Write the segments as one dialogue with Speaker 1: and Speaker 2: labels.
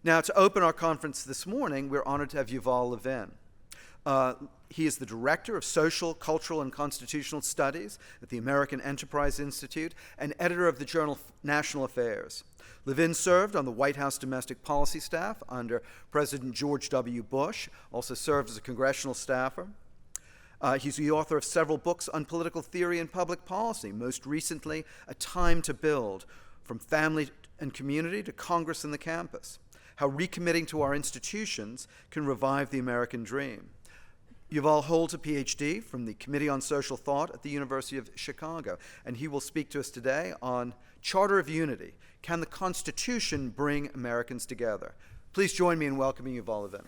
Speaker 1: Now, to open our conference this morning, we're honored to have Yuval Levin. He is the Director of Social, Cultural, and Constitutional Studies at the American Enterprise Institute and editor of the journal National Affairs. Levin served on the White House Domestic Policy staff under President George W. Bush, also served as a congressional staffer. He's the author of several books on political theory and public policy, most recently, A Time to Build, From Family and Community to Congress and the Campus, How Recommitting to Our Institutions Can Revive the American Dream. Yuval holds a PhD from the Committee on Social Thought at the University of Chicago, and he will speak to us today on Charter of Unity. Can the Constitution bring Americans together? Please join me in welcoming Yuval Levin.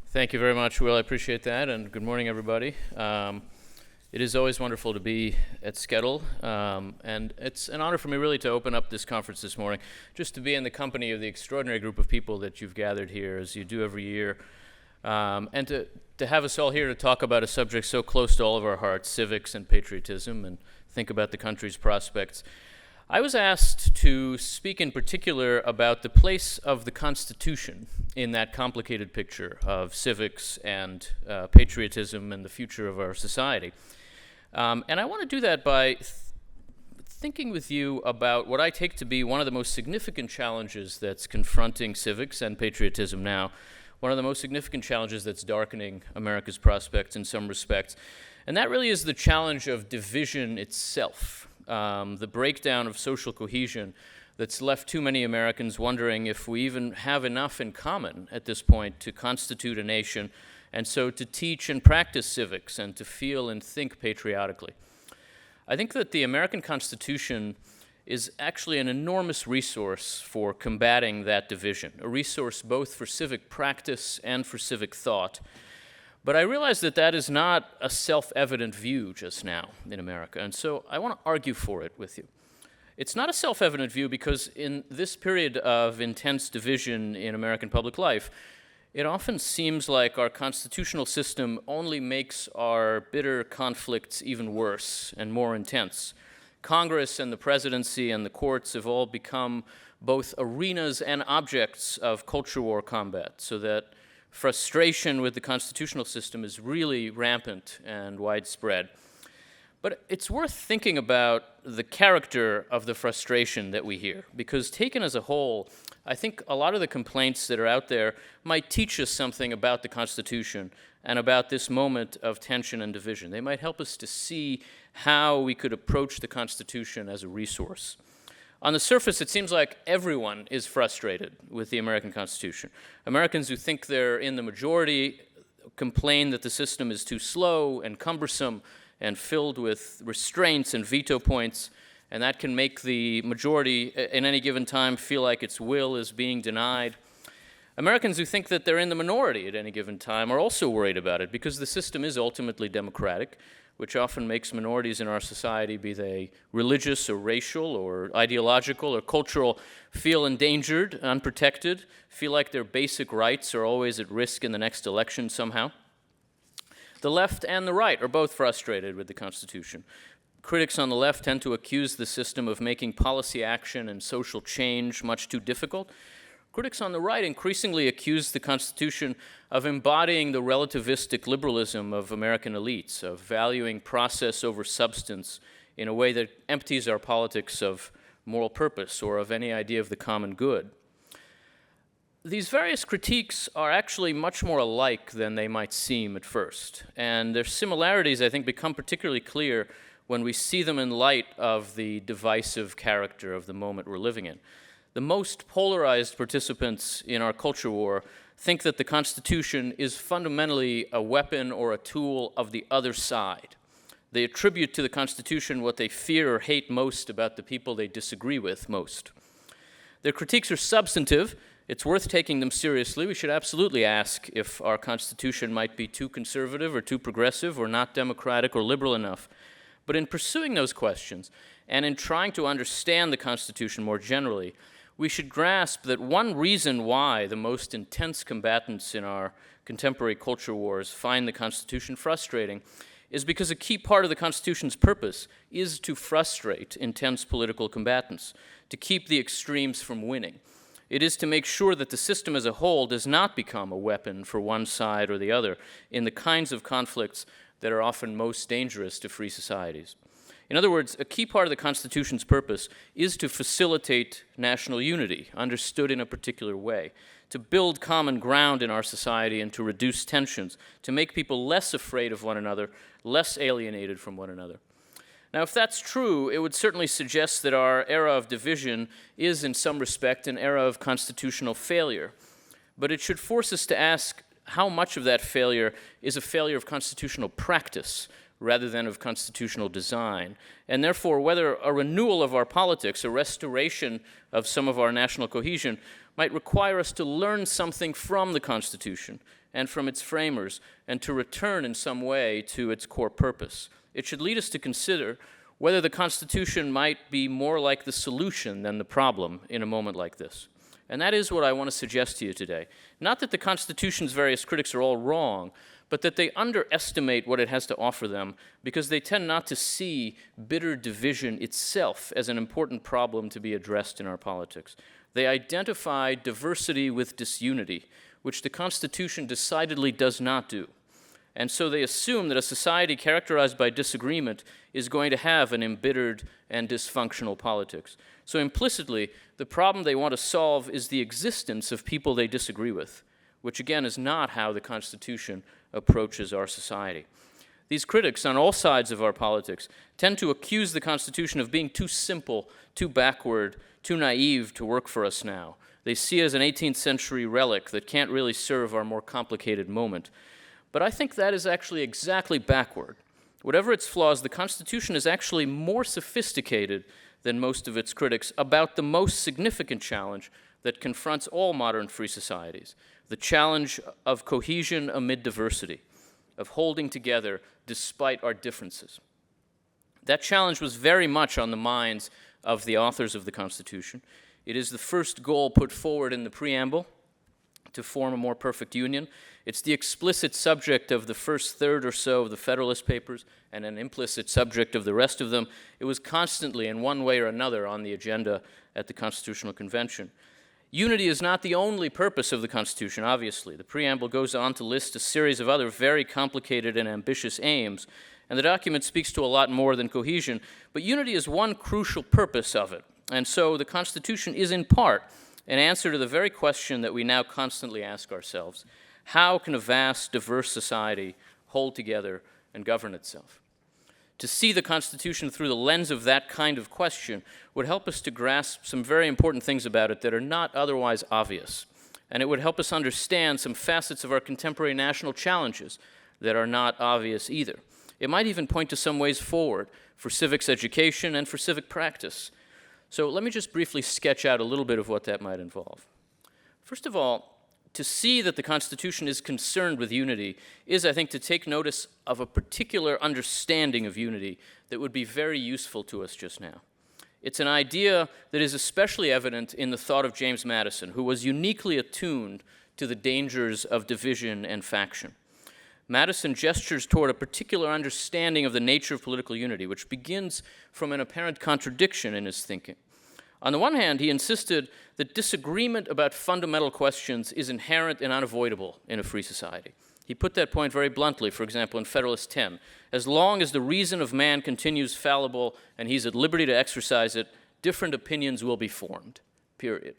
Speaker 2: Thank you very much, Will. I appreciate that, and good morning, everybody. It is always wonderful to be at SCETL, and it's an honor for me really to open up this conference this morning, just to be in the company of the extraordinary group of people that you've gathered here, as you do every year, and to have us all here to talk about a subject so close to all of our hearts, civics and patriotism, and think about the country's prospects. I was asked to speak in particular about the place of the Constitution in that complicated picture of civics and patriotism and the future of our society. And I want to do that by thinking with you about what I take to be one of the most significant challenges that's confronting civics and patriotism now, one of the most significant challenges that's darkening America's prospects in some respects. And that really is the challenge of division itself, the breakdown of social cohesion that's left too many Americans wondering if we even have enough in common at this point to constitute a nation, and so to teach and practice civics and to feel and think patriotically. I think that the American Constitution is actually an enormous resource for combating that division, a resource both for civic practice and for civic thought. But I realize that that is not a self-evident view just now in America, and so I want to argue for it with you. It's not a self-evident view because in this period of intense division in American public life, it often seems like our constitutional system only makes our bitter conflicts even worse and more intense. Congress and the presidency and the courts have all become both arenas and objects of culture war combat, so that frustration with the constitutional system is really rampant and widespread. But it's worth thinking about the character of the frustration that we hear, because taken as a whole, I think a lot of the complaints that are out there might teach us something about the Constitution and about this moment of tension and division. They might help us to see how we could approach the Constitution as a resource. On the surface, it seems like everyone is frustrated with the American Constitution. Americans who think they're in the majority complain that the system is too slow and cumbersome and filled with restraints and veto points, and that can make the majority in any given time feel like its will is being denied. Americans who think that they're in the minority at any given time are also worried about it because the system is ultimately democratic, which often makes minorities in our society, be they religious or racial or ideological or cultural, feel endangered, unprotected, feel like their basic rights are always at risk in the next election somehow. The left and the right are both frustrated with the Constitution. Critics on the left tend to accuse the system of making policy action and social change much too difficult. Critics on the right increasingly accuse the Constitution of embodying the relativistic liberalism of American elites, of valuing process over substance in a way that empties our politics of moral purpose or of any idea of the common good. These various critiques are actually much more alike than they might seem at first, and their similarities, I think, become particularly clear when we see them in light of the divisive character of the moment we're living in. The most polarized participants in our culture war think that the Constitution is fundamentally a weapon or a tool of the other side. They attribute to the Constitution what they fear or hate most about the people they disagree with most. Their critiques are substantive. It's worth taking them seriously. We should absolutely ask if our Constitution might be too conservative or too progressive or not democratic or liberal enough. But in pursuing those questions and in trying to understand the Constitution more generally, we should grasp that one reason why the most intense combatants in our contemporary culture wars find the Constitution frustrating is because a key part of the Constitution's purpose is to frustrate intense political combatants, to keep the extremes from winning. It is to make sure that the system as a whole does not become a weapon for one side or the other in the kinds of conflicts that are often most dangerous to free societies. In other words, a key part of the Constitution's purpose is to facilitate national unity, understood in a particular way, to build common ground in our society and to reduce tensions, to make people less afraid of one another, less alienated from one another. Now, if that's true, it would certainly suggest that our era of division is, in some respect, an era of constitutional failure. But it should force us to ask how much of that failure is a failure of constitutional practice rather than of constitutional design, and therefore whether a renewal of our politics, a restoration of some of our national cohesion, might require us to learn something from the Constitution and from its framers, and to return in some way to its core purpose. It should lead us to consider whether the Constitution might be more like the solution than the problem in a moment like this. And that is what I want to suggest to you today. Not that the Constitution's various critics are all wrong, but that they underestimate what it has to offer them because they tend not to see bitter division itself as an important problem to be addressed in our politics. They identify diversity with disunity, which the Constitution decidedly does not do. And so they assume that a society characterized by disagreement is going to have an embittered and dysfunctional politics. So implicitly, the problem they want to solve is the existence of people they disagree with, which again is not how the Constitution approaches our society. These critics on all sides of our politics tend to accuse the Constitution of being too simple, too backward, too naive to work for us now. They see it as an 18th century relic that can't really serve our more complicated moment. But I think that is actually exactly backward. Whatever its flaws, the Constitution is actually more sophisticated than most of its critics about the most significant challenge that confronts all modern free societies, the challenge of cohesion amid diversity, of holding together despite our differences. That challenge was very much on the minds of the authors of the Constitution. It is the first goal put forward in the preamble to form a more perfect union. It's the explicit subject of the first third or so of the Federalist Papers and an implicit subject of the rest of them. It was constantly, in one way or another, on the agenda at the Constitutional Convention. Unity is not the only purpose of the Constitution, obviously. The preamble goes on to list a series of other very complicated and ambitious aims, and the document speaks to a lot more than cohesion, but unity is one crucial purpose of it. And so the Constitution is in part an answer to the very question that we now constantly ask ourselves: how can a vast, diverse society hold together and govern itself? To see the Constitution through the lens of that kind of question would help us to grasp some very important things about it that are not otherwise obvious. And it would help us understand some facets of our contemporary national challenges that are not obvious either. It might even point to some ways forward for civics education and for civic practice. So let me just briefly sketch out a little bit of what that might involve. First of all, to see that the Constitution is concerned with unity is, I think, to take notice of a particular understanding of unity that would be very useful to us just now. It's an idea that is especially evident in the thought of James Madison, who was uniquely attuned to the dangers of division and faction. Madison gestures toward a particular understanding of the nature of political unity, which begins from an apparent contradiction in his thinking. On the one hand, he insisted that disagreement about fundamental questions is inherent and unavoidable in a free society. He put that point very bluntly, for example, in Federalist 10. As long as the reason of man continues fallible and he's at liberty to exercise it, different opinions will be formed, period.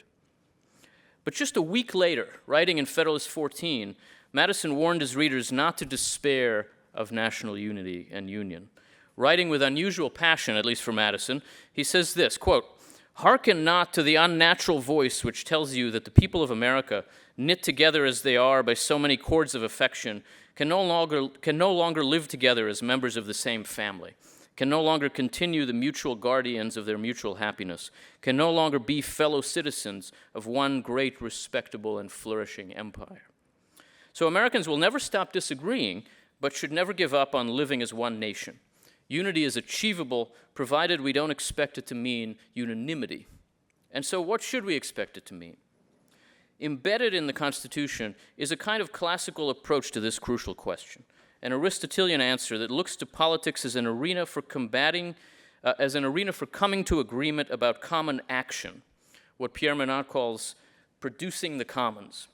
Speaker 2: But just a week later, writing in Federalist 14, Madison warned his readers not to despair of national unity and union. Writing with unusual passion, at least for Madison, he says this, quote, "Hearken not to the unnatural voice which tells you that the people of America, knit together as they are by so many cords of affection, can no longer live together as members of the same family, can no longer continue the mutual guardians of their mutual happiness, can no longer be fellow citizens of one great, respectable, and flourishing empire." So Americans will never stop disagreeing, but should never give up on living as one nation. Unity is achievable, provided we don't expect it to mean unanimity. And so what should we expect it to mean? Embedded in the Constitution is a kind of classical approach to this crucial question. an Aristotelian answer that looks to politics as an arena for coming to agreement about common action, what Pierre Menard calls producing the commons.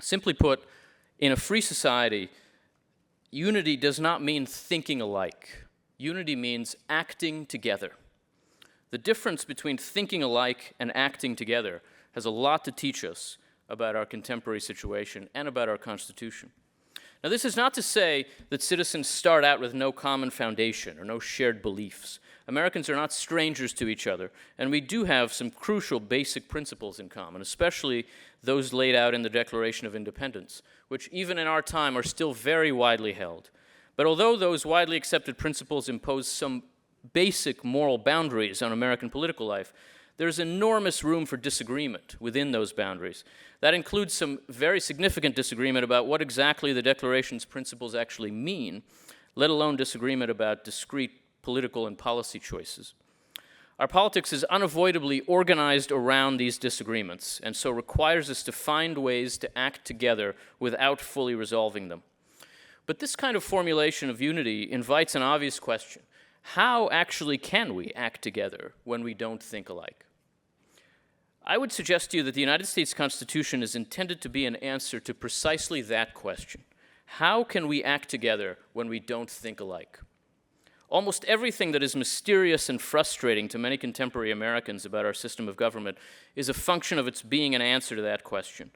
Speaker 2: Simply put, in a free society, unity does not mean thinking alike. Unity means acting together. The difference between thinking alike and acting together has a lot to teach us about our contemporary situation and about our Constitution. Now, this is not to say that citizens start out with no common foundation or no shared beliefs. Americans are not strangers to each other, and we do have some crucial basic principles in common, especially those laid out in the Declaration of Independence, which even in our time are still very widely held. But although those widely accepted principles impose some basic moral boundaries on American political life, there's enormous room for disagreement within those boundaries. That includes some very significant disagreement about what exactly the Declaration's principles actually mean, let alone disagreement about discrete political and policy choices. Our politics is unavoidably organized around these disagreements, and so requires us to find ways to act together without fully resolving them. But this kind of formulation of unity invites an obvious question. How actually can we act together when we don't think alike? I would suggest to you that the United States Constitution is intended to be an answer to precisely that question. How can we act together when we don't think alike? Almost everything that is mysterious and frustrating to many contemporary Americans about our system of government is a function of its being an answer to that question.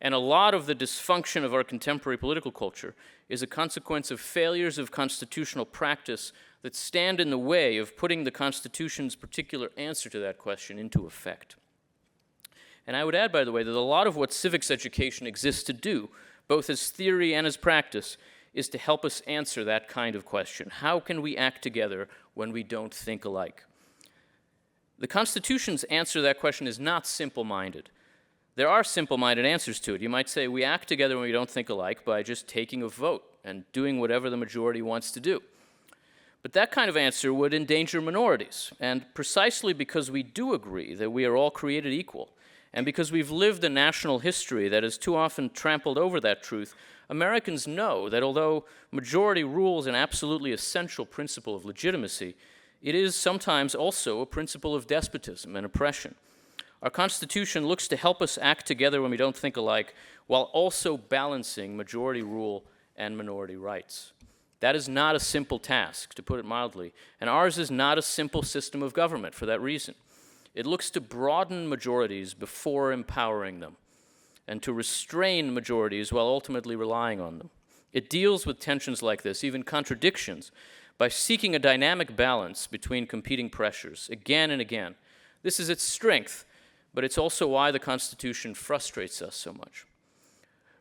Speaker 2: And a lot of the dysfunction of our contemporary political culture is a consequence of failures of constitutional practice that stand in the way of putting the Constitution's particular answer to that question into effect. And I would add, by the way, that a lot of what civics education exists to do, both as theory and as practice, is to help us answer that kind of question. How can we act together when we don't think alike? The Constitution's answer to that question is not simple-minded. There are simple-minded answers to it. You might say we act together when we don't think alike by just taking a vote and doing whatever the majority wants to do. But that kind of answer would endanger minorities. And precisely because we do agree that we are all created equal, and because we've lived a national history that has too often trampled over that truth, Americans know that although majority rule is an absolutely essential principle of legitimacy, it is sometimes also a principle of despotism and oppression. Our Constitution looks to help us act together when we don't think alike, while also balancing majority rule and minority rights. That is not a simple task, to put it mildly, and ours is not a simple system of government for that reason. It looks to broaden majorities before empowering them, and to restrain majorities while ultimately relying on them. It deals with tensions like this, even contradictions, by seeking a dynamic balance between competing pressures, again and again. This is its strength, but it's also why the Constitution frustrates us so much.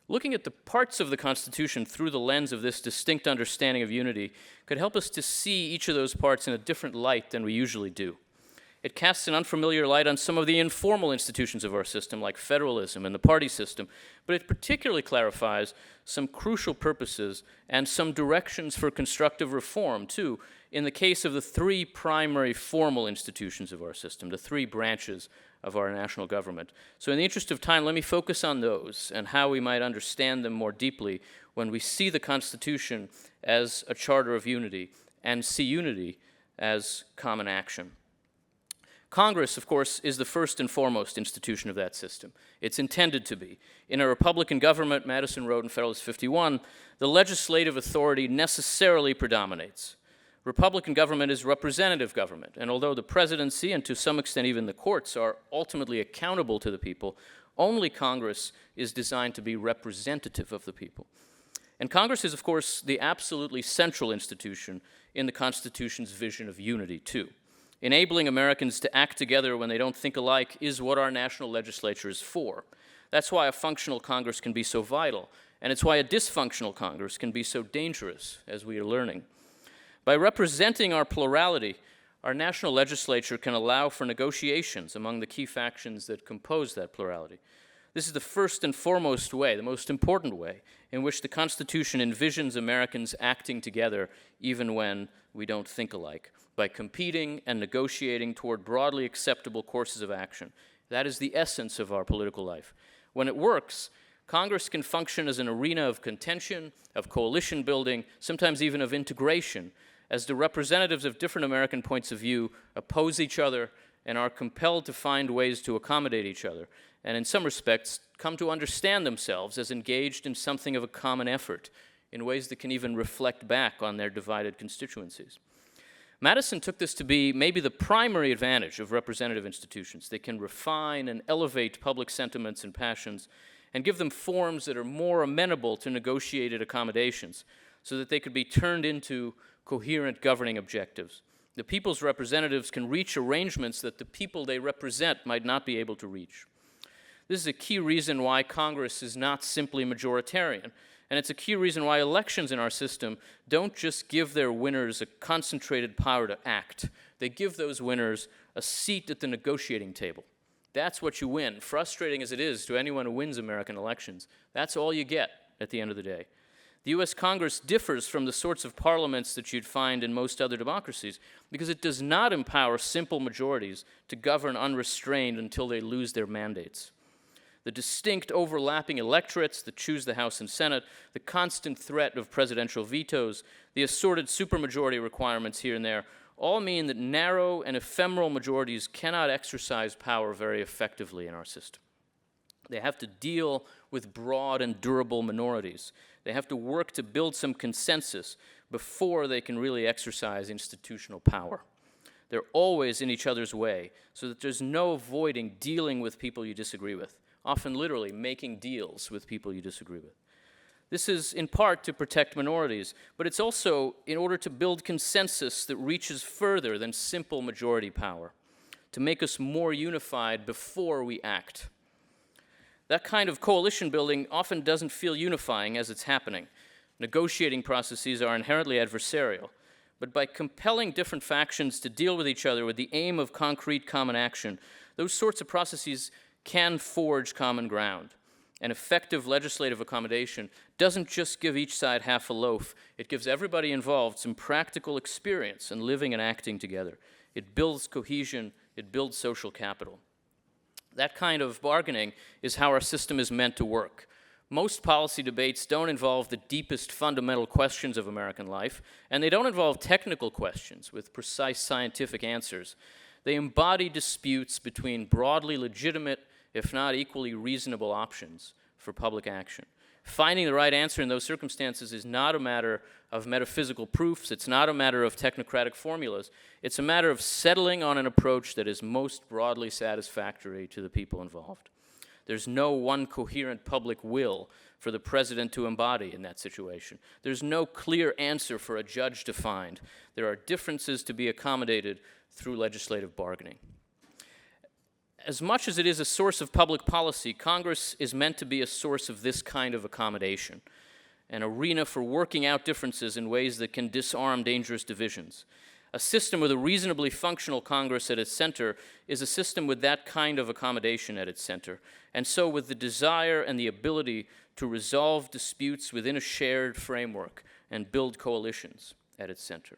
Speaker 2: Looking at the parts of the Constitution through the lens of this distinct understanding of unity could help us to see each of those parts in a different light than we usually do. It casts an unfamiliar light on some of the informal institutions of our system, like federalism and the party system, but it particularly clarifies some crucial purposes and some directions for constructive reform, too, in the case of the three primary formal institutions of our system, the three branches of our national government. So in the interest of time, let me focus on those and how we might understand them more deeply when we see the Constitution as a charter of unity and see unity as common action. Congress, of course, is the first and foremost institution of that system. It's intended to be. In a Republican government, Madison wrote in Federalist 51, the legislative authority necessarily predominates. Republican government is representative government, and although the presidency and to some extent even the courts are ultimately accountable to the people, only Congress is designed to be representative of the people. And Congress is, of course, the absolutely central institution in the Constitution's vision of unity, too. Enabling Americans to act together when they don't think alike is what our national legislature is for. That's why a functional Congress can be so vital, and it's why a dysfunctional Congress can be so dangerous, as we are learning. By representing our plurality, our national legislature can allow for negotiations among the key factions that compose that plurality. This is the first and foremost way, the most important way, in which the Constitution envisions Americans acting together even when we don't think alike, by competing and negotiating toward broadly acceptable courses of action. That is the essence of our political life. When it works, Congress can function as an arena of contention, of coalition building, sometimes even of integration, as the representatives of different American points of view oppose each other and are compelled to find ways to accommodate each other, and in some respects come to understand themselves as engaged in something of a common effort, in ways that can even reflect back on their divided constituencies. Madison took this to be maybe the primary advantage of representative institutions. They can refine and elevate public sentiments and passions and give them forms that are more amenable to negotiated accommodations so that they could be turned into coherent governing objectives. The people's representatives can reach arrangements that the people they represent might not be able to reach. This is a key reason why Congress is not simply majoritarian, and it's a key reason why elections in our system don't just give their winners a concentrated power to act. They give those winners a seat at the negotiating table. That's what you win, frustrating as it is to anyone who wins American elections. That's all you get at the end of the day. The U.S. Congress differs from the sorts of parliaments that you'd find in most other democracies because it does not empower simple majorities to govern unrestrained until they lose their mandates. The distinct overlapping electorates that choose the House and Senate, the constant threat of presidential vetoes, the assorted supermajority requirements here and there, all mean that narrow and ephemeral majorities cannot exercise power very effectively in our system. They have to deal with broad and durable minorities. They have to work to build some consensus before they can really exercise institutional power. They're always in each other's way, so that there's no avoiding dealing with people you disagree with, often literally making deals with people you disagree with. This is in part to protect minorities, but it's also in order to build consensus that reaches further than simple majority power, to make us more unified before we act. That kind of coalition building often doesn't feel unifying as it's happening. Negotiating processes are inherently adversarial, but by compelling different factions to deal with each other with the aim of concrete common action, those sorts of processes can forge common ground. An effective legislative accommodation doesn't just give each side half a loaf, it gives everybody involved some practical experience in living and acting together. It builds cohesion, it builds social capital. That kind of bargaining is how our system is meant to work. Most policy debates don't involve the deepest fundamental questions of American life, and they don't involve technical questions with precise scientific answers. They embody disputes between broadly legitimate, if not equally reasonable options for public action. Finding the right answer in those circumstances is not a matter of metaphysical proofs, it's not a matter of technocratic formulas, it's a matter of settling on an approach that is most broadly satisfactory to the people involved. There's no one coherent public will for the president to embody in that situation. There's no clear answer for a judge to find. There are differences to be accommodated through legislative bargaining. As much as it is a source of public policy, Congress is meant to be a source of this kind of accommodation, an arena for working out differences in ways that can disarm dangerous divisions. A system with a reasonably functional Congress at its center is a system with that kind of accommodation at its center, and so with the desire and the ability to resolve disputes within a shared framework and build coalitions at its center.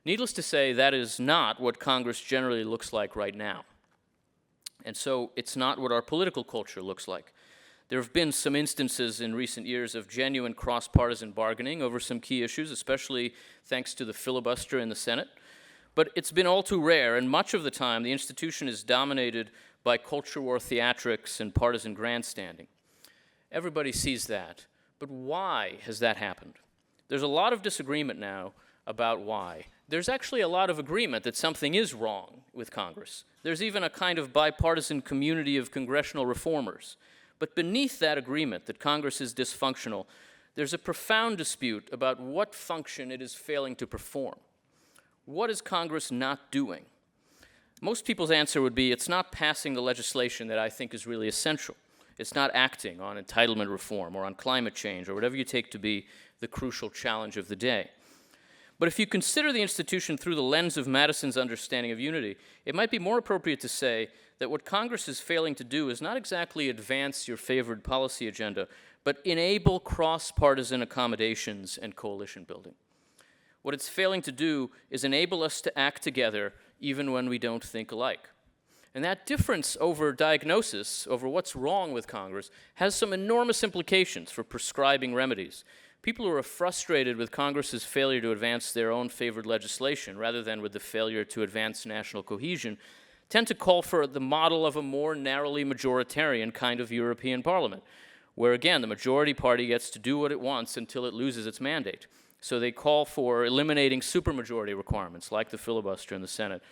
Speaker 2: Needless to say, that is not what Congress generally looks like right now. And so it's not what our political culture looks like. There have been some instances in recent years of genuine cross-partisan bargaining over some key issues, especially thanks to the filibuster in the Senate. But it's been all too rare, and much of the time the institution is dominated by culture war theatrics and partisan grandstanding. Everybody sees that. But why has that happened? There's a lot of disagreement now about why. There's actually a lot of agreement that something is wrong with Congress. There's even a kind of bipartisan community of congressional reformers. But beneath that agreement that Congress is dysfunctional, there's a profound dispute about what function it is failing to perform. What is Congress not doing? Most people's answer would be, it's not passing the legislation that I think is really essential. It's not acting on entitlement reform or on climate change or whatever you take to be the crucial challenge of the day. But if you consider the institution through the lens of Madison's understanding of unity, it might be more appropriate to say that what Congress is failing to do is not exactly advance your favored policy agenda, but enable cross-partisan accommodations and coalition building. What it's failing to do is enable us to act together even when we don't think alike. And that difference over diagnosis, over what's wrong with Congress, has some enormous implications for prescribing remedies. People who are frustrated with Congress's failure to advance their own favored legislation, rather than with the failure to advance national cohesion, tend to call for the model of a more narrowly majoritarian kind of European Parliament, where again, the majority party gets to do what it wants until it loses its mandate. So they call for eliminating supermajority requirements, like the filibuster in the Senate.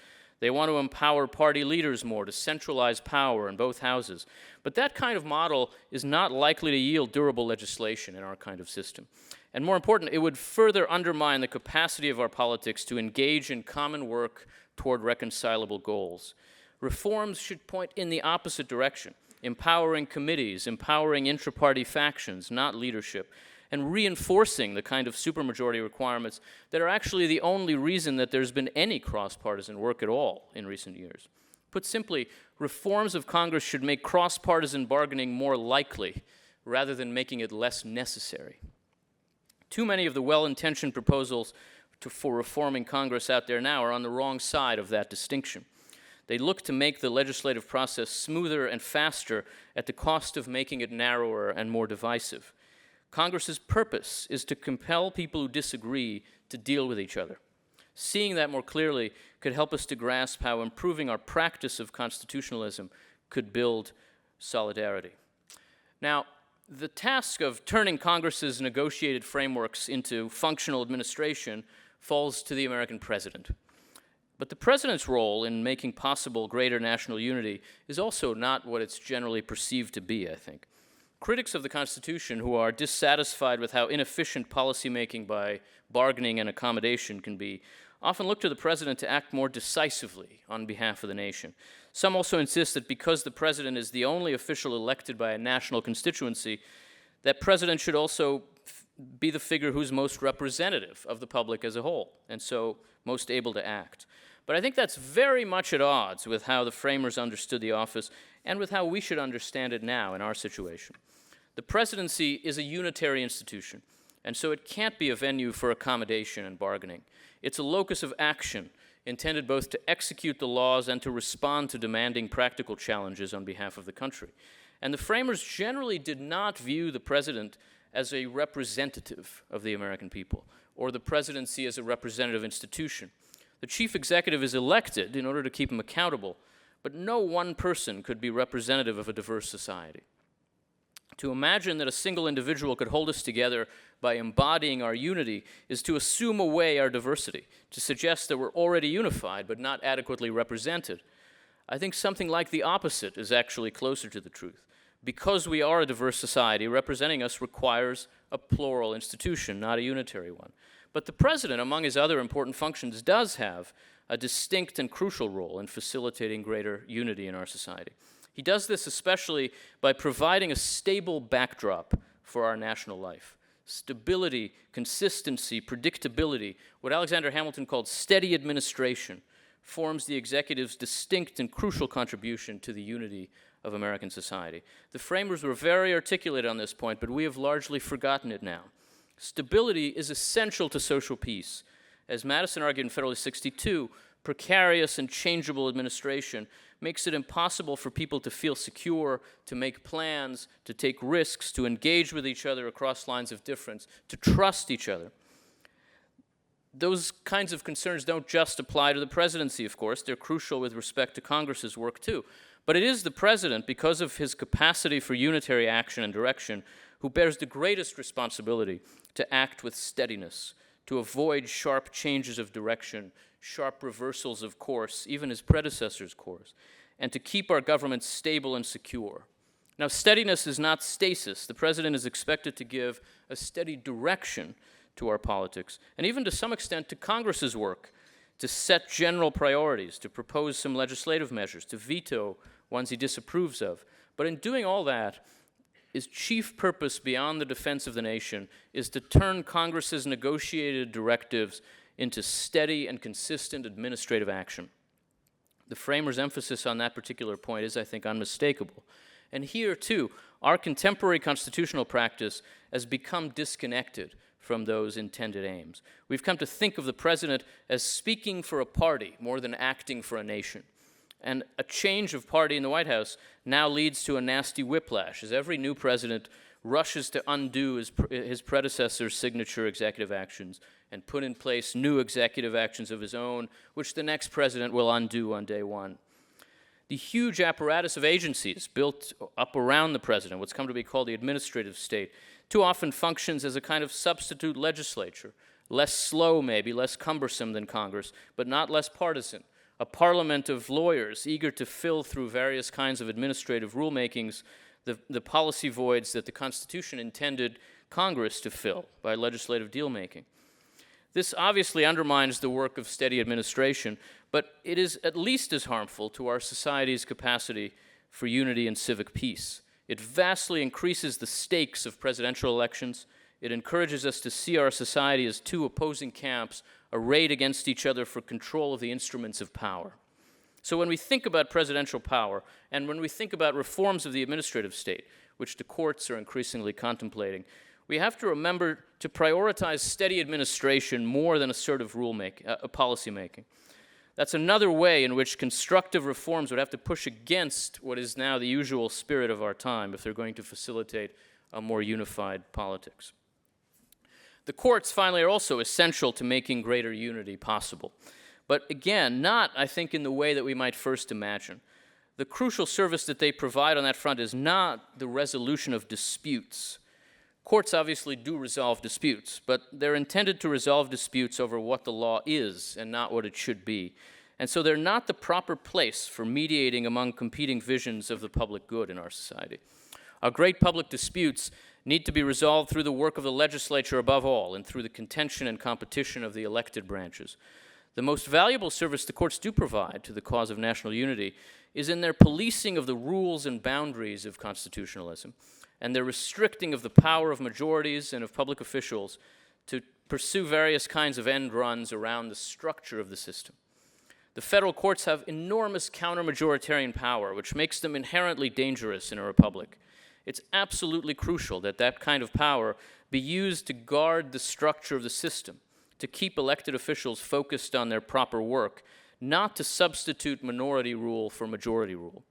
Speaker 2: They want to empower party leaders more to centralize power in both houses. But that kind of model is not likely to yield durable legislation in our kind of system. And more important, it would further undermine the capacity of our politics to engage in common work toward reconcilable goals. Reforms should point in the opposite direction, empowering committees, empowering intra-party factions, not leadership, and reinforcing the kind of supermajority requirements that are actually the only reason that there's been any cross-partisan work at all in recent years. Put simply, reforms of Congress should make cross-partisan bargaining more likely rather than making it less necessary. Too many of the well-intentioned proposals for reforming Congress out there now are on the wrong side of that distinction. They look to make the legislative process smoother and faster at the cost of making it narrower and more divisive. Congress's purpose is to compel people who disagree to deal with each other. Seeing that more clearly could help us to grasp how improving our practice of constitutionalism could build solidarity. Now, the task of turning Congress's negotiated frameworks into functional administration falls to the American president. But the president's role in making possible greater national unity is also not what it's generally perceived to be, I think. Critics of the Constitution who are dissatisfied with how inefficient policymaking by bargaining and accommodation can be often look to the president to act more decisively on behalf of the nation. Some also insist that because the president is the only official elected by a national constituency, that president should also be the figure who's most representative of the public as a whole, and so most able to act. But I think that's very much at odds with how the framers understood the office and with how we should understand it now in our situation. The presidency is a unitary institution, and so it can't be a venue for accommodation and bargaining. It's a locus of action intended both to execute the laws and to respond to demanding practical challenges on behalf of the country. And the framers generally did not view the president as a representative of the American people, or the presidency as a representative institution. The chief executive is elected in order to keep him accountable, but no one person could be representative of a diverse society. To imagine that a single individual could hold us together by embodying our unity is to assume away our diversity, to suggest that we're already unified but not adequately represented. I think something like the opposite is actually closer to the truth. Because we are a diverse society, representing us requires a plural institution, not a unitary one. But the president, among his other important functions, does have a distinct and crucial role in facilitating greater unity in our society. He does this especially by providing a stable backdrop for our national life. Stability, consistency, predictability, what Alexander Hamilton called steady administration, forms the executive's distinct and crucial contribution to the unity of American society. The framers were very articulate on this point, but we have largely forgotten it now. Stability is essential to social peace. As Madison argued in Federalist 62, precarious and changeable administration makes it impossible for people to feel secure, to make plans, to take risks, to engage with each other across lines of difference, to trust each other. Those kinds of concerns don't just apply to the presidency, of course. They're crucial with respect to Congress's work, too. But it is the president, because of his capacity for unitary action and direction, who bears the greatest responsibility to act with steadiness, to avoid sharp changes of direction, sharp reversals of course, even his predecessor's course, and to keep our government stable and secure. Now, steadiness is not stasis. The president is expected to give a steady direction to our politics, and even to some extent to Congress's work, to set general priorities, to propose some legislative measures, to veto ones he disapproves of. But in doing all that, his chief purpose beyond the defense of the nation is to turn Congress's negotiated directives into steady and consistent administrative action. The framers' emphasis on that particular point is, I think, unmistakable. And here, too, our contemporary constitutional practice has become disconnected from those intended aims. We've come to think of the president as speaking for a party more than acting for a nation. And a change of party in the White House now leads to a nasty whiplash, as every new president rushes to undo his predecessor's signature executive actions and put in place new executive actions of his own, which the next president will undo on day one. The huge apparatus of agencies built up around the president, what's come to be called the administrative state, too often functions as a kind of substitute legislature, less slow maybe, less cumbersome than Congress, but not less partisan. A parliament of lawyers eager to fill through various kinds of administrative rulemakings the policy voids that the Constitution intended Congress to fill by legislative deal-making. This obviously undermines the work of steady administration, but it is at least as harmful to our society's capacity for unity and civic peace. It vastly increases the stakes of presidential elections. It encourages us to see our society as two opposing camps arrayed against each other for control of the instruments of power. So when we think about presidential power, and when we think about reforms of the administrative state, which the courts are increasingly contemplating, we have to remember to prioritize steady administration more than assertive policymaking. That's another way in which constructive reforms would have to push against what is now the usual spirit of our time if they're going to facilitate a more unified politics. The courts, finally, are also essential to making greater unity possible. But again, not, I think, in the way that we might first imagine. The crucial service that they provide on that front is not the resolution of disputes. Courts obviously do resolve disputes, but they're intended to resolve disputes over what the law is and not what it should be. And so they're not the proper place for mediating among competing visions of the public good in our society. Our great public disputes need to be resolved through the work of the legislature above all, and through the contention and competition of the elected branches. The most valuable service the courts do provide to the cause of national unity is in their policing of the rules and boundaries of constitutionalism, and their restricting of the power of majorities and of public officials to pursue various kinds of end runs around the structure of the system. The federal courts have enormous counter-majoritarian power, which makes them inherently dangerous in a republic. It's absolutely crucial that that kind of power be used to guard the structure of the system, to keep elected officials focused on their proper work, not to substitute minority rule for majority rule.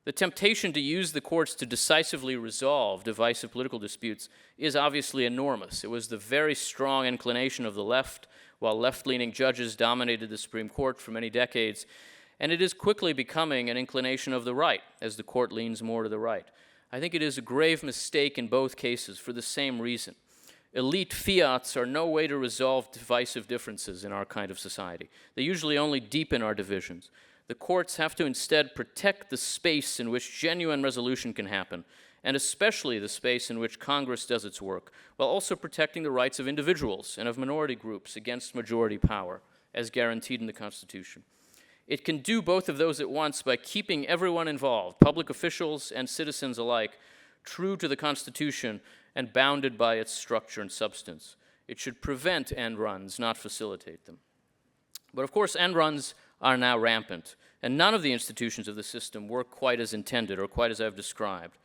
Speaker 2: The temptation to use the courts to decisively resolve divisive political disputes is obviously enormous. It was the very strong inclination of the left, while left-leaning judges dominated the Supreme Court for many decades, and it is quickly becoming an inclination of the right as the court leans more to the right. I think it is a grave mistake in both cases for the same reason. Elite fiats are no way to resolve divisive differences in our kind of society. They usually only deepen our divisions. The courts have to instead protect the space in which genuine resolution can happen, and especially the space in which Congress does its work, while also protecting the rights of individuals and of minority groups against majority power, as guaranteed in the Constitution. It can do both of those at once by keeping everyone involved, public officials and citizens alike, true to the Constitution and bounded by its structure and substance. It should prevent end runs, not facilitate them. But of course, end runs are now rampant, and none of the institutions of the system work quite as intended or quite as I've described.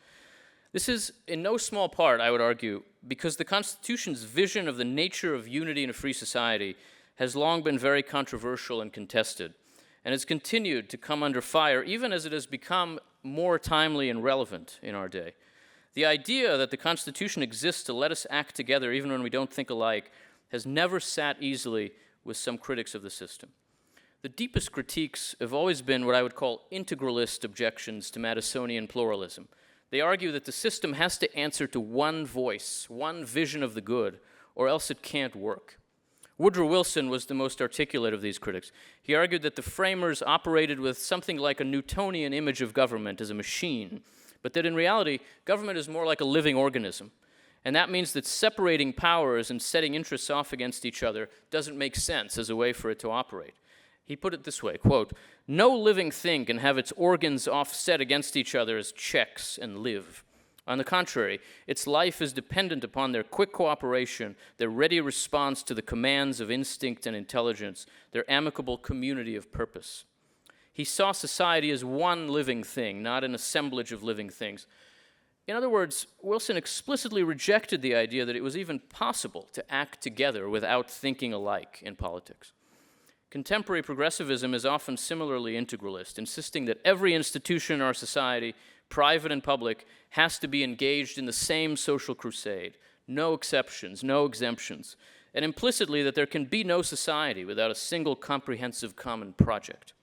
Speaker 2: This is in no small part, I would argue, because the Constitution's vision of the nature of unity in a free society has long been very controversial and contested, and has continued to come under fire even as it has become more timely and relevant in our day. The idea that the Constitution exists to let us act together even when we don't think alike has never sat easily with some critics of the system. The deepest critiques have always been what I would call integralist objections to Madisonian pluralism. They argue that the system has to answer to one voice, one vision of the good, or else it can't work. Woodrow Wilson was the most articulate of these critics. He argued that the framers operated with something like a Newtonian image of government as a machine, but that in reality, government is more like a living organism. And that means that separating powers and setting interests off against each other doesn't make sense as a way for it to operate. He put it this way, quote, "No living thing can have its organs offset against each other as checks and live. On the contrary, its life is dependent upon their quick cooperation, their ready response to the commands of instinct and intelligence, their amicable community of purpose." He saw society as one living thing, not an assemblage of living things. In other words, Wilson explicitly rejected the idea that it was even possible to act together without thinking alike in politics. Contemporary progressivism is often similarly integralist, insisting that every institution in our society, private and public, has to be engaged in the same social crusade. No exceptions, no exemptions, and implicitly that there can be no society without a single comprehensive common project.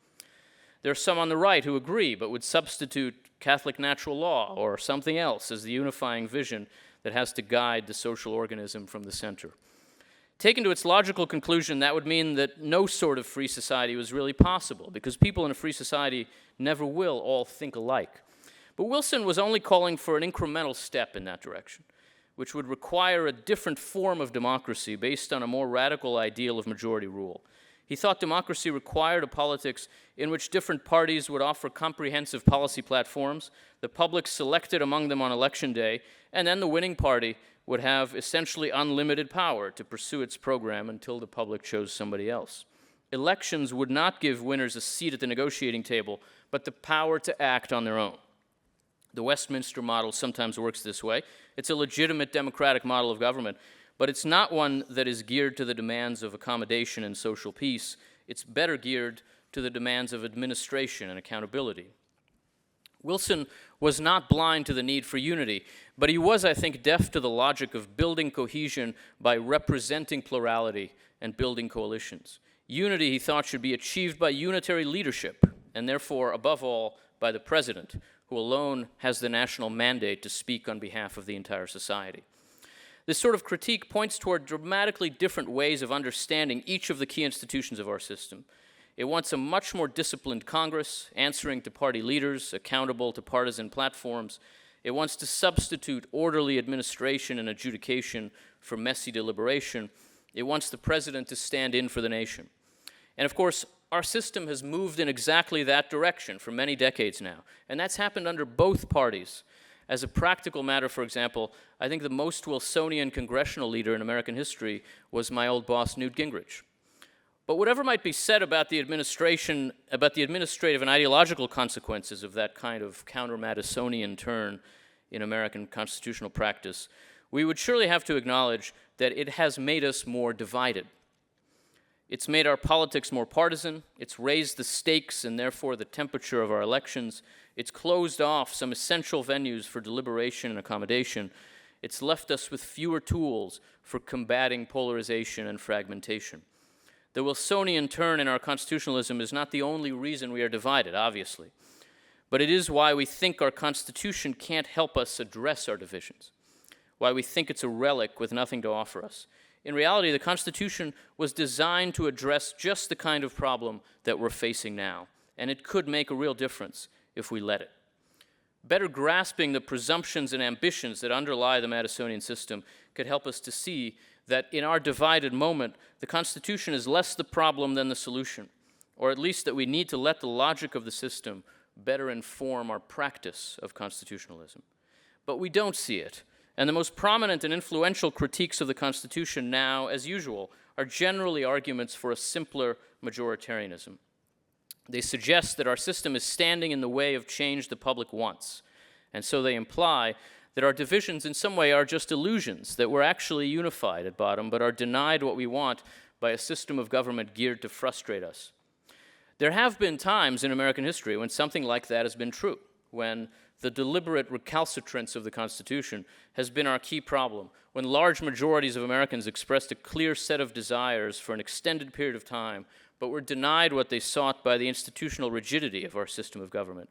Speaker 2: There are some on the right who agree, but would substitute Catholic natural law or something else as the unifying vision that has to guide the social organism from the center. Taken to its logical conclusion, that would mean that no sort of free society was really possible, because people in a free society never will all think alike. But Wilson was only calling for an incremental step in that direction, which would require a different form of democracy based on a more radical ideal of majority rule. He thought democracy required a politics in which different parties would offer comprehensive policy platforms, the public selected among them on election day, and then the winning party would have essentially unlimited power to pursue its program until the public chose somebody else. Elections would not give winners a seat at the negotiating table, but the power to act on their own. The Westminster model sometimes works this way. It's a legitimate democratic model of government, but it's not one that is geared to the demands of accommodation and social peace. It's better geared to the demands of administration and accountability. Wilson was not blind to the need for unity, but he was, I think, deaf to the logic of building cohesion by representing plurality and building coalitions. Unity, he thought, should be achieved by unitary leadership, and therefore, above all, by the president, who alone has the national mandate to speak on behalf of the entire society. This sort of critique points toward dramatically different ways of understanding each of the key institutions of our system. It wants a much more disciplined Congress, answering to party leaders, accountable to partisan platforms. It wants to substitute orderly administration and adjudication for messy deliberation. It wants the president to stand in for the nation. And of course, our system has moved in exactly that direction for many decades now, and that's happened under both parties. As a practical matter, for example, I think the most Wilsonian congressional leader in American history was my old boss, Newt Gingrich. But whatever might be said about the administration, about the administrative and ideological consequences of that kind of counter-Madisonian turn in American constitutional practice, we would surely have to acknowledge that it has made us more divided. It's made our politics more partisan, it's raised the stakes and therefore the temperature of our elections, it's closed off some essential venues for deliberation and accommodation, it's left us with fewer tools for combating polarization and fragmentation. The Wilsonian turn in our constitutionalism is not the only reason we are divided, obviously, but it is why we think our Constitution can't help us address our divisions, why we think it's a relic with nothing to offer us. In reality, the Constitution was designed to address just the kind of problem that we're facing now, and it could make a real difference if we let it. Better grasping the presumptions and ambitions that underlie the Madisonian system could help us to see that in our divided moment, the Constitution is less the problem than the solution, or at least that we need to let the logic of the system better inform our practice of constitutionalism. But we don't see it, and the most prominent and influential critiques of the Constitution now, as usual, are generally arguments for a simpler majoritarianism. They suggest that our system is standing in the way of change the public wants, and so they imply that our divisions in some way are just illusions, that we're actually unified at bottom, but are denied what we want by a system of government geared to frustrate us. There have been times in American history when something like that has been true, when the deliberate recalcitrance of the Constitution has been our key problem, when large majorities of Americans expressed a clear set of desires for an extended period of time, but were denied what they sought by the institutional rigidity of our system of government.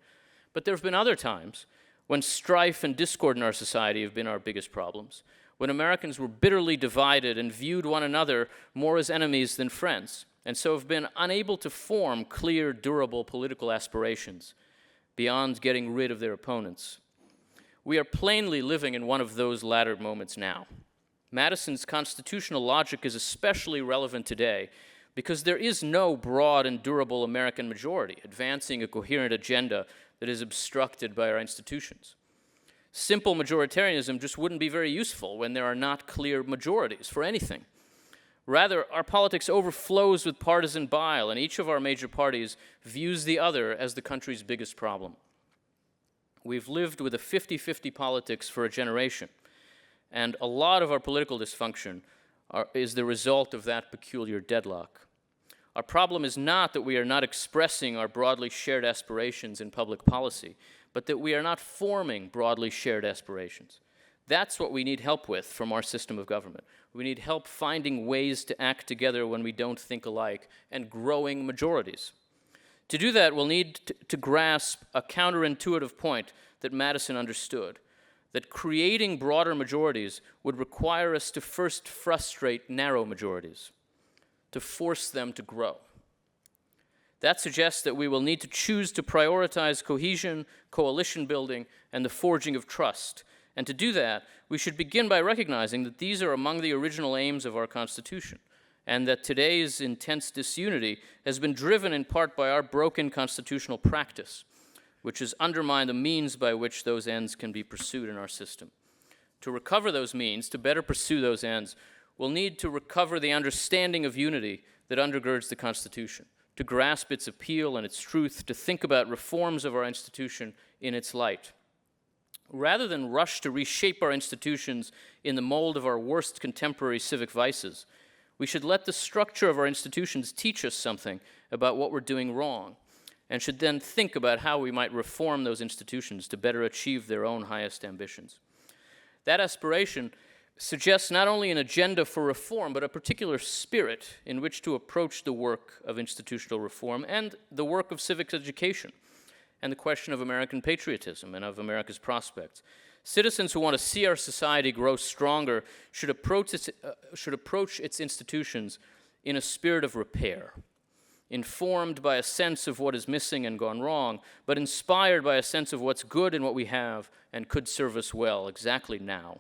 Speaker 2: But there have been other times when strife and discord in our society have been our biggest problems, when Americans were bitterly divided and viewed one another more as enemies than friends, and so have been unable to form clear, durable political aspirations beyond getting rid of their opponents. We are plainly living in one of those latter moments now. Madison's constitutional logic is especially relevant today because there is no broad and durable American majority advancing a coherent agenda that is obstructed by our institutions. Simple majoritarianism just wouldn't be very useful when there are not clear majorities for anything. Rather, our politics overflows with partisan bile, and each of our major parties views the other as the country's biggest problem. We've lived with a 50-50 politics for a generation, and a lot of our political dysfunction is the result of that peculiar deadlock. Our problem is not that we are not expressing our broadly shared aspirations in public policy, but that we are not forming broadly shared aspirations. That's what we need help with from our system of government. We need help finding ways to act together when we don't think alike and growing majorities. To do that, we'll need to grasp a counterintuitive point that Madison understood, that creating broader majorities would require us to first frustrate narrow majorities, to force them to grow. That suggests that we will need to choose to prioritize cohesion, coalition building, and the forging of trust. And to do that, we should begin by recognizing that these are among the original aims of our Constitution, and that today's intense disunity has been driven in part by our broken constitutional practice, which has undermined the means by which those ends can be pursued in our system. To recover those means, to better pursue those ends, we'll need to recover the understanding of unity that undergirds the Constitution, to grasp its appeal and its truth, to think about reforms of our institution in its light. Rather than rush to reshape our institutions in the mold of our worst contemporary civic vices, we should let the structure of our institutions teach us something about what we're doing wrong, and should then think about how we might reform those institutions to better achieve their own highest ambitions. That aspiration suggests not only an agenda for reform, but a particular spirit in which to approach the work of institutional reform and the work of civic education, and the question of American patriotism and of America's prospects. Citizens who want to see our society grow stronger should approach its institutions in a spirit of repair, informed by a sense of what is missing and gone wrong, but inspired by a sense of what's good in what we have and could serve us well exactly now.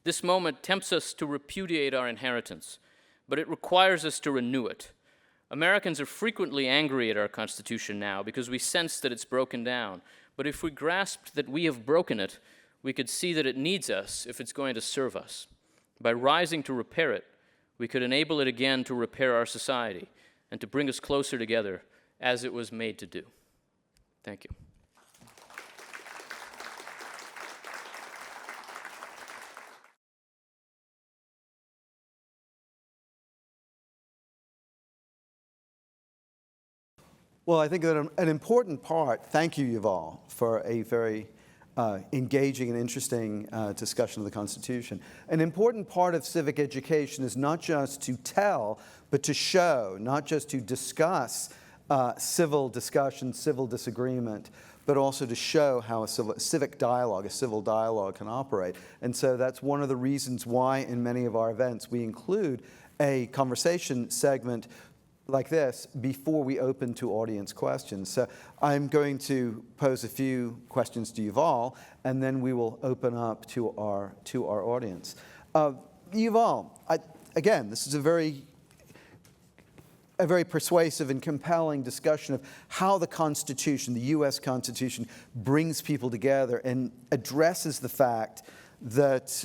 Speaker 2: This moment tempts us to repudiate our inheritance, but it requires us to renew it. Americans are frequently angry at our Constitution now because we sense that it's broken down. But if we grasped that we have broken it, we could see that it needs us if it's going to serve us. By rising to repair it, we could enable it again to repair our society and to bring us closer together as it was made to do. Thank you.
Speaker 1: Well, I think that an important part, thank you, Yuval, for a very engaging and interesting discussion of the Constitution. An important part of civic education is not just to tell, but to show, not just to discuss civil discussion, civil disagreement, but also to show how a civil dialogue can operate. And so that's one of the reasons why in many of our events we include a conversation segment like this before we open to audience questions. So I'm going to pose a few questions to Yuval, and then we will open up to our audience. Yuval, again, this is a very persuasive and compelling discussion of how the Constitution, the U.S. Constitution, brings people together and addresses the fact that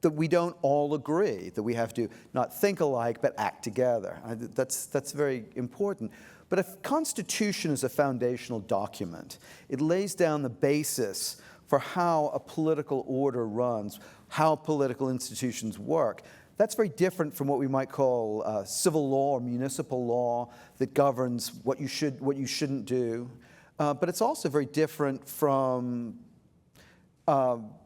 Speaker 1: that we don't all agree, that we have to not think alike, but act together. That's very important. But a Constitution is a foundational document. It lays down the basis for how a political order runs, how political institutions work. That's very different from what we might call civil law or municipal law that governs what you shouldn't do. But it's also very different from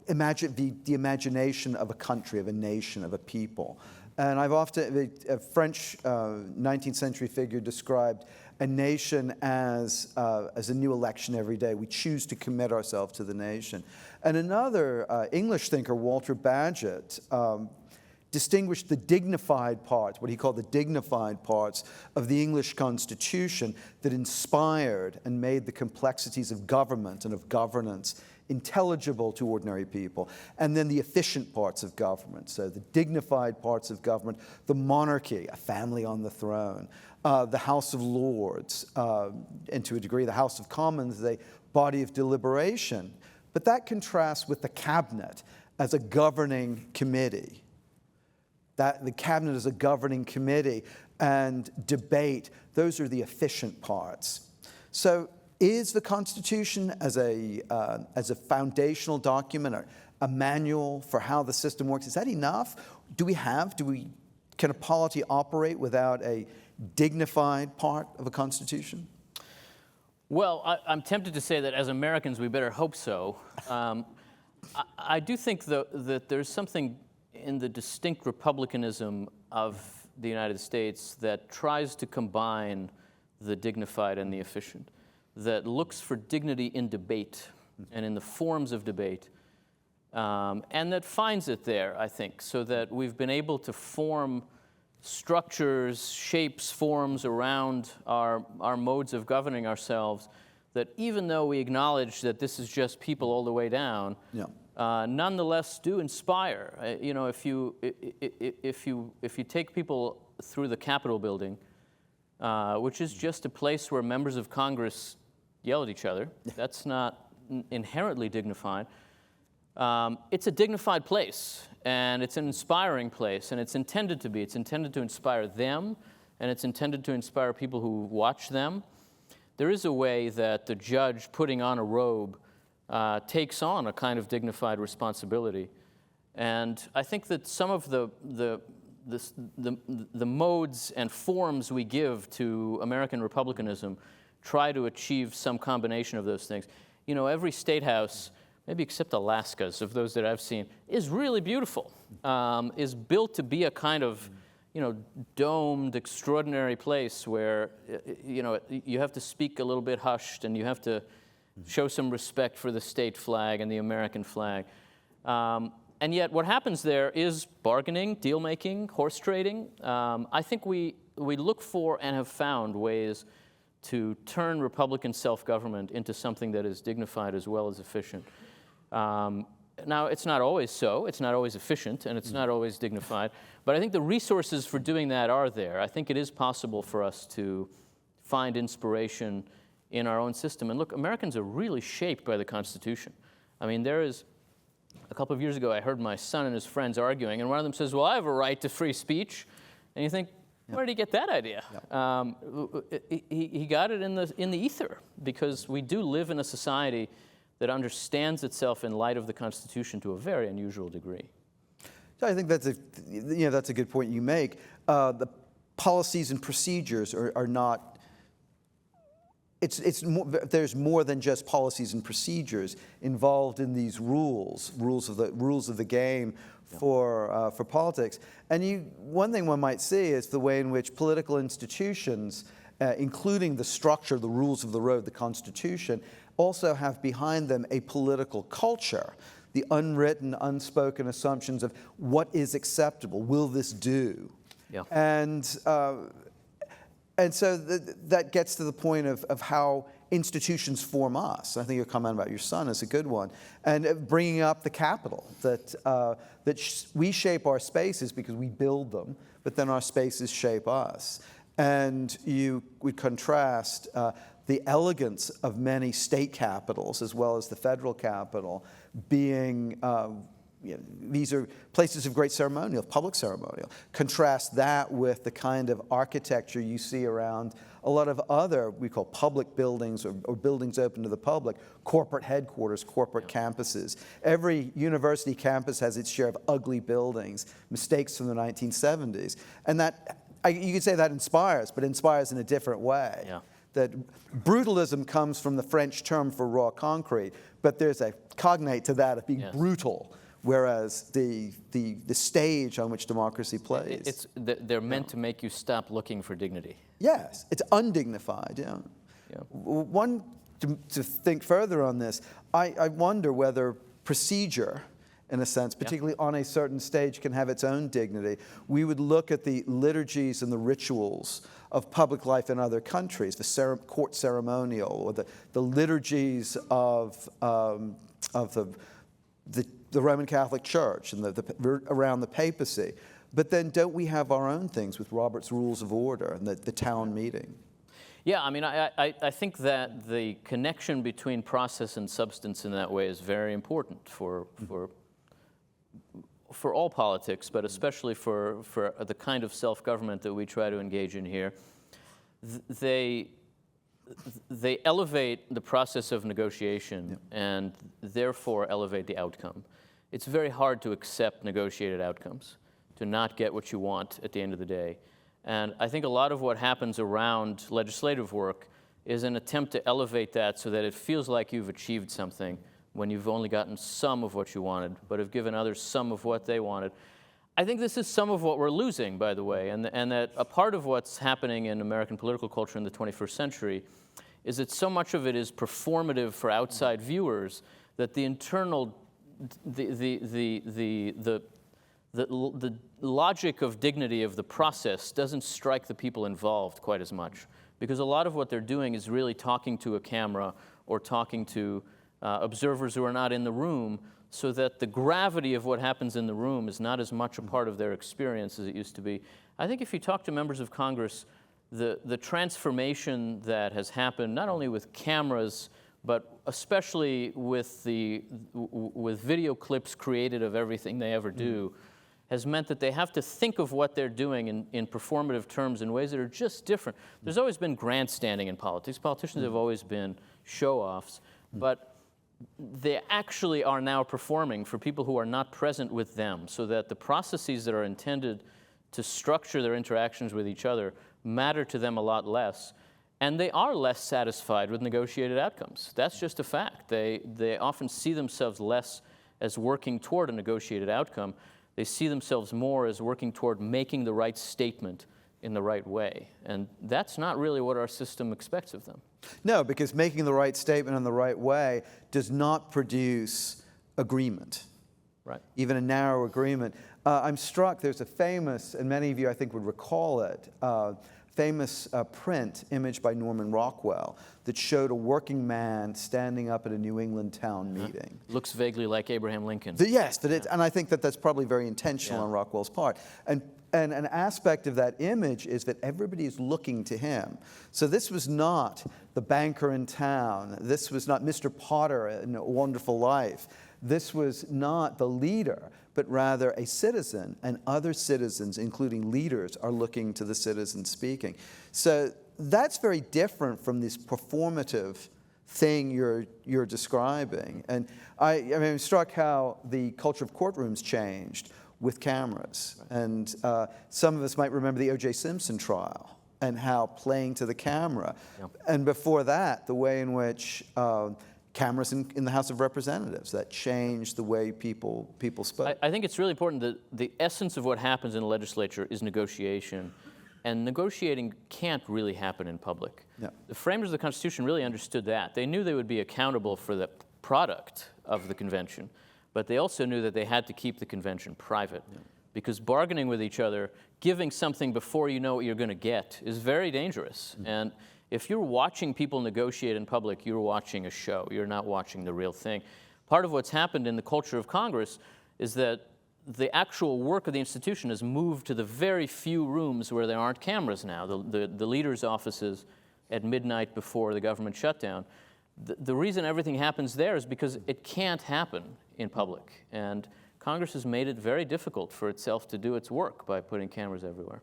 Speaker 1: the imagination of a country, of a nation, of a people. And I've often, a French 19th century figure described a nation as a new election every day. We choose to commit ourselves to the nation. And another English thinker, Walter Bagehot, distinguished the dignified parts, what he called the dignified parts of the English Constitution that inspired and made the complexities of government and of governance intelligible to ordinary people, and then the efficient parts of government. So the dignified parts of government, the monarchy, a family on the throne, the House of Lords, and to a degree the House of Commons, a body of deliberation. But that contrasts with the cabinet as a governing committee. That the cabinet is a governing committee, and debate, those are the efficient parts. So is the Constitution as a foundational document or a manual for how the system works, is that enough? can a polity operate without a dignified part of a constitution?
Speaker 2: Well, I'm tempted to say that as Americans, we better hope so. I do think, though, that there's something in the distinct republicanism of the United States that tries to combine the dignified and the efficient, that looks for dignity in debate and in the forms of debate, and that finds it there, I think, so that we've been able to form structures, shapes, forms around our modes of governing ourselves, that even though we acknowledge that this is just people all the way down, nonetheless do inspire. You know, if you take people through the Capitol building, which is just a place where members of Congress yell at each other, that's not inherently dignified. It's a dignified place, and it's an inspiring place, and it's intended to be. It's intended to inspire them, and it's intended to inspire people who watch them. There is a way that the judge putting on a robe takes on a kind of dignified responsibility. And I think that some of the modes and forms we give to American republicanism try to achieve some combination of those things. You know, every state house, maybe except Alaska's, of those that I've seen, is really beautiful, is built to be a kind of, you know, domed, extraordinary place where, you know, you have to speak a little bit hushed, and you have to show some respect for the state flag and the American flag. And yet what happens there is bargaining, deal-making, horse trading. I think we look for and have found ways to turn Republican self-government into something that is dignified as well as efficient. Now, it's not always so. It's not always efficient, and it's not always dignified. But I think the resources for doing that are there. I think it is possible for us to find inspiration in our own system. And look, Americans are really shaped by the Constitution. I mean, there is, a couple of years ago, I heard my son and his friends arguing, and one of them says, well, I have a right to free speech. And you think, where did he get that idea? He got it in the ether, because we do live in a society that understands itself in light of the Constitution to a very unusual degree.
Speaker 1: So I think that's a good point you make. The policies and procedures are not. There's more than just policies and procedures involved in these rules of the game for politics. And one thing one might see is the way in which political institutions, including the structure, the rules of the road, the Constitution, also have behind them a political culture, the unwritten, unspoken assumptions of what is acceptable, will this do?
Speaker 2: Yeah.
Speaker 1: And so that gets to the point of how institutions form us. I think your comment about your son is a good one. And bringing up the Capitol, that we shape our spaces because we build them, but then our spaces shape us. And you would contrast the elegance of many state capitals as well as the federal Capitol being these are places of great ceremonial, public ceremonial. Contrast that with the kind of architecture you see around a lot of other, we call public buildings or buildings open to the public, corporate headquarters, corporate campuses. Every university campus has its share of ugly buildings, mistakes from the 1970s. And you could say that inspires, but inspires in a different way.
Speaker 2: Yeah.
Speaker 1: That brutalism comes from the French term for raw concrete, but there's a cognate to that of being brutal. Whereas the stage on which democracy plays.
Speaker 2: They're meant to make you stop looking for dignity.
Speaker 1: Yes, it's undignified, One, to think further on this, I wonder whether procedure, in a sense, particularly on a certain stage, can have its own dignity. We would look at the liturgies and the rituals of public life in other countries, the court ceremonial, or the liturgies of the Roman Catholic Church and around the papacy. But then don't we have our own things with Robert's Rules of Order and the town meeting?
Speaker 2: Yeah, I mean, I think that the connection between process and substance in that way is very important for all politics, but especially for the kind of self-government that we try to engage in here. They elevate the process of negotiation and therefore elevate the outcome. It's very hard to accept negotiated outcomes, to not get what you want at the end of the day. And I think a lot of what happens around legislative work is an attempt to elevate that so that it feels like you've achieved something when you've only gotten some of what you wanted, but have given others some of what they wanted. I think this is some of what we're losing, by the way, and that a part of what's happening in American political culture in the 21st century is that so much of it is performative for outside viewers that the internal, the logic of dignity of the process doesn't strike the people involved quite as much, because a lot of what they're doing is really talking to a camera or talking to observers who are not in the room, so that the gravity of what happens in the room is not as much a part of their experience as it used to be. I think if you talk to members of Congress, the transformation that has happened, not only with cameras, but especially with video clips created of everything they ever do, has meant that they have to think of what they're doing in performative terms in ways that are just different. There's always been grandstanding in politics. Politicians have always been show-offs, but they actually are now performing for people who are not present with them, so that the processes that are intended to structure their interactions with each other matter to them a lot less. And they are less satisfied with negotiated outcomes. That's just a fact. They often see themselves less as working toward a negotiated outcome. They see themselves more as working toward making the right statement in the right way. And that's not really what our system expects of them.
Speaker 1: No, because making the right statement in the right way does not produce agreement.
Speaker 2: Right.
Speaker 1: Even a narrow agreement. I'm struck, there's a famous, and many of you I think would recall it, famous print image by Norman Rockwell that showed a working man standing up at a New England town meeting.
Speaker 2: Looks vaguely like Abraham Lincoln.
Speaker 1: Yes, and I think that that's probably very intentional on Rockwell's part. And an aspect of that image is that everybody is looking to him. So this was not the banker in town. This was not Mr. Potter in A Wonderful Life. This was not the leader, but rather a citizen, and other citizens, including leaders, are looking to the citizen speaking. So that's very different from this performative thing you're describing. And I'm struck how the culture of courtrooms changed with cameras. And some of us might remember the O.J. Simpson trial and how playing to the camera. And before that, the way in which cameras in the House of Representatives, that changed the way people spoke.
Speaker 2: I think it's really important that the essence of what happens in the legislature is negotiation. And negotiating can't really happen in public.
Speaker 1: No.
Speaker 2: The framers of the Constitution really understood that. They knew they would be accountable for the product of the convention, but they also knew that they had to keep the convention private. Because bargaining with each other, giving something before you know what you're going to get, is very dangerous. And if you're watching people negotiate in public, you're watching a show. You're not watching the real thing. Part of what's happened in the culture of Congress is that the actual work of the institution has moved to the very few rooms where there aren't cameras now, the leaders' offices at midnight before the government shutdown. The reason everything happens there is because it can't happen in public. And Congress has made it very difficult for itself to do its work by putting cameras everywhere.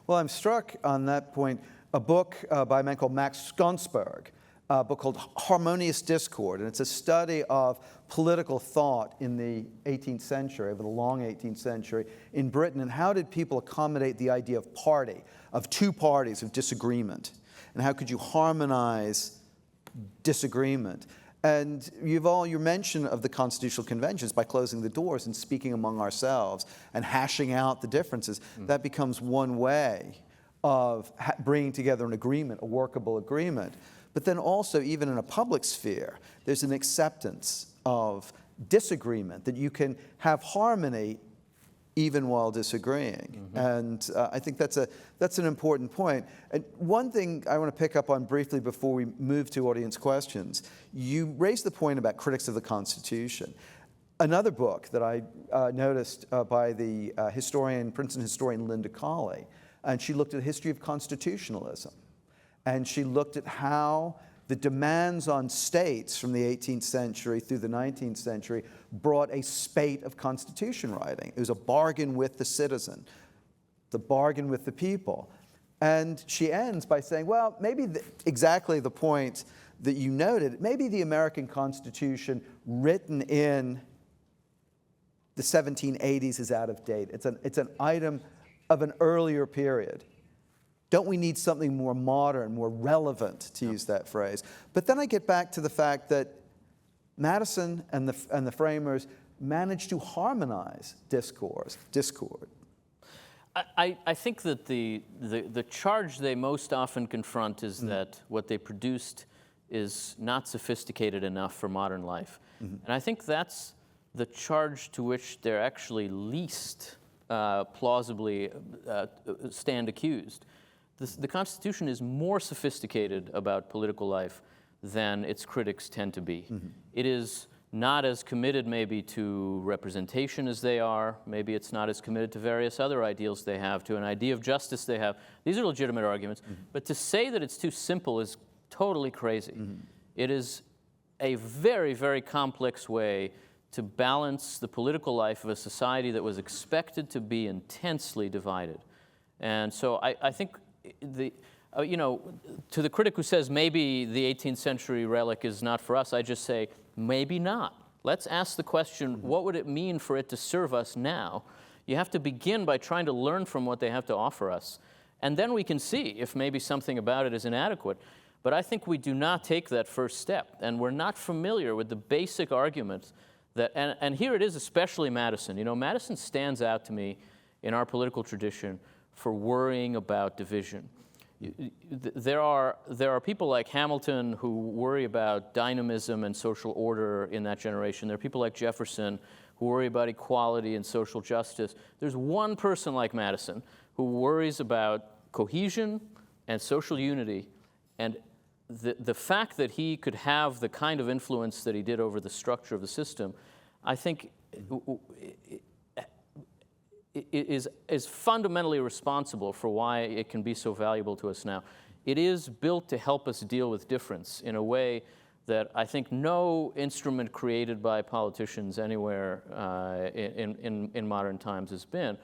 Speaker 1: Well, I'm struck on that point. A book by a man called Max Skonsberg, a book called Harmonious Discord, and it's a study of political thought in the 18th century, over the long 18th century in Britain, and how did people accommodate the idea of party, of two parties of disagreement, and how could you harmonize disagreement. And Yuval, your mention of the constitutional conventions by closing the doors and speaking among ourselves and hashing out the differences, that becomes one way of bringing together an agreement, a workable agreement. But then also, even in a public sphere, there's an acceptance of disagreement, that you can have harmony even while disagreeing. And I think that's an important point. And one thing I want to pick up on briefly before we move to audience questions, you raised the point about critics of the Constitution. Another book that I noticed by the Princeton historian Linda Colley, and she looked at the history of constitutionalism. And she looked at how the demands on states from the 18th century through the 19th century brought a spate of constitution writing. It was a bargain with the citizen, the bargain with the people. And she ends by saying, well, maybe exactly the point that you noted, maybe the American Constitution written in the 1780s is out of date. It's an item of an earlier period. Don't we need something more modern, more relevant, to use that phrase? But then I get back to the fact that Madison and the framers managed to harmonize discord.
Speaker 2: I think that the charge they most often confront is that what they produced is not sophisticated enough for modern life. And I think that's the charge to which they're actually least plausibly stand accused. The Constitution is more sophisticated about political life than its critics tend to be. It is not as committed maybe to representation as they are. Maybe it's not as committed to various other ideals they have, to an idea of justice they have. These are legitimate arguments. But to say that it's too simple is totally crazy. It is a very, very complex way to balance the political life of a society that was expected to be intensely divided. And so I think to the critic who says maybe the 18th century relic is not for us, I just say, maybe not. Let's ask the question, what would it mean for it to serve us now? You have to begin by trying to learn from what they have to offer us. And then we can see if maybe something about it is inadequate. But I think we do not take that first step. And we're not familiar with the basic arguments that, and here it is especially Madison. You know, Madison stands out to me in our political tradition for worrying about division. There are people like Hamilton who worry about dynamism and social order in that generation. There are people like Jefferson who worry about equality and social justice. There's one person like Madison who worries about cohesion and social unity. And the fact that he could have the kind of influence that he did over the structure of the system, I think is fundamentally responsible for why it can be so valuable to us now. It is built to help us deal with difference in a way that I think no instrument created by politicians anywhere in modern times has been.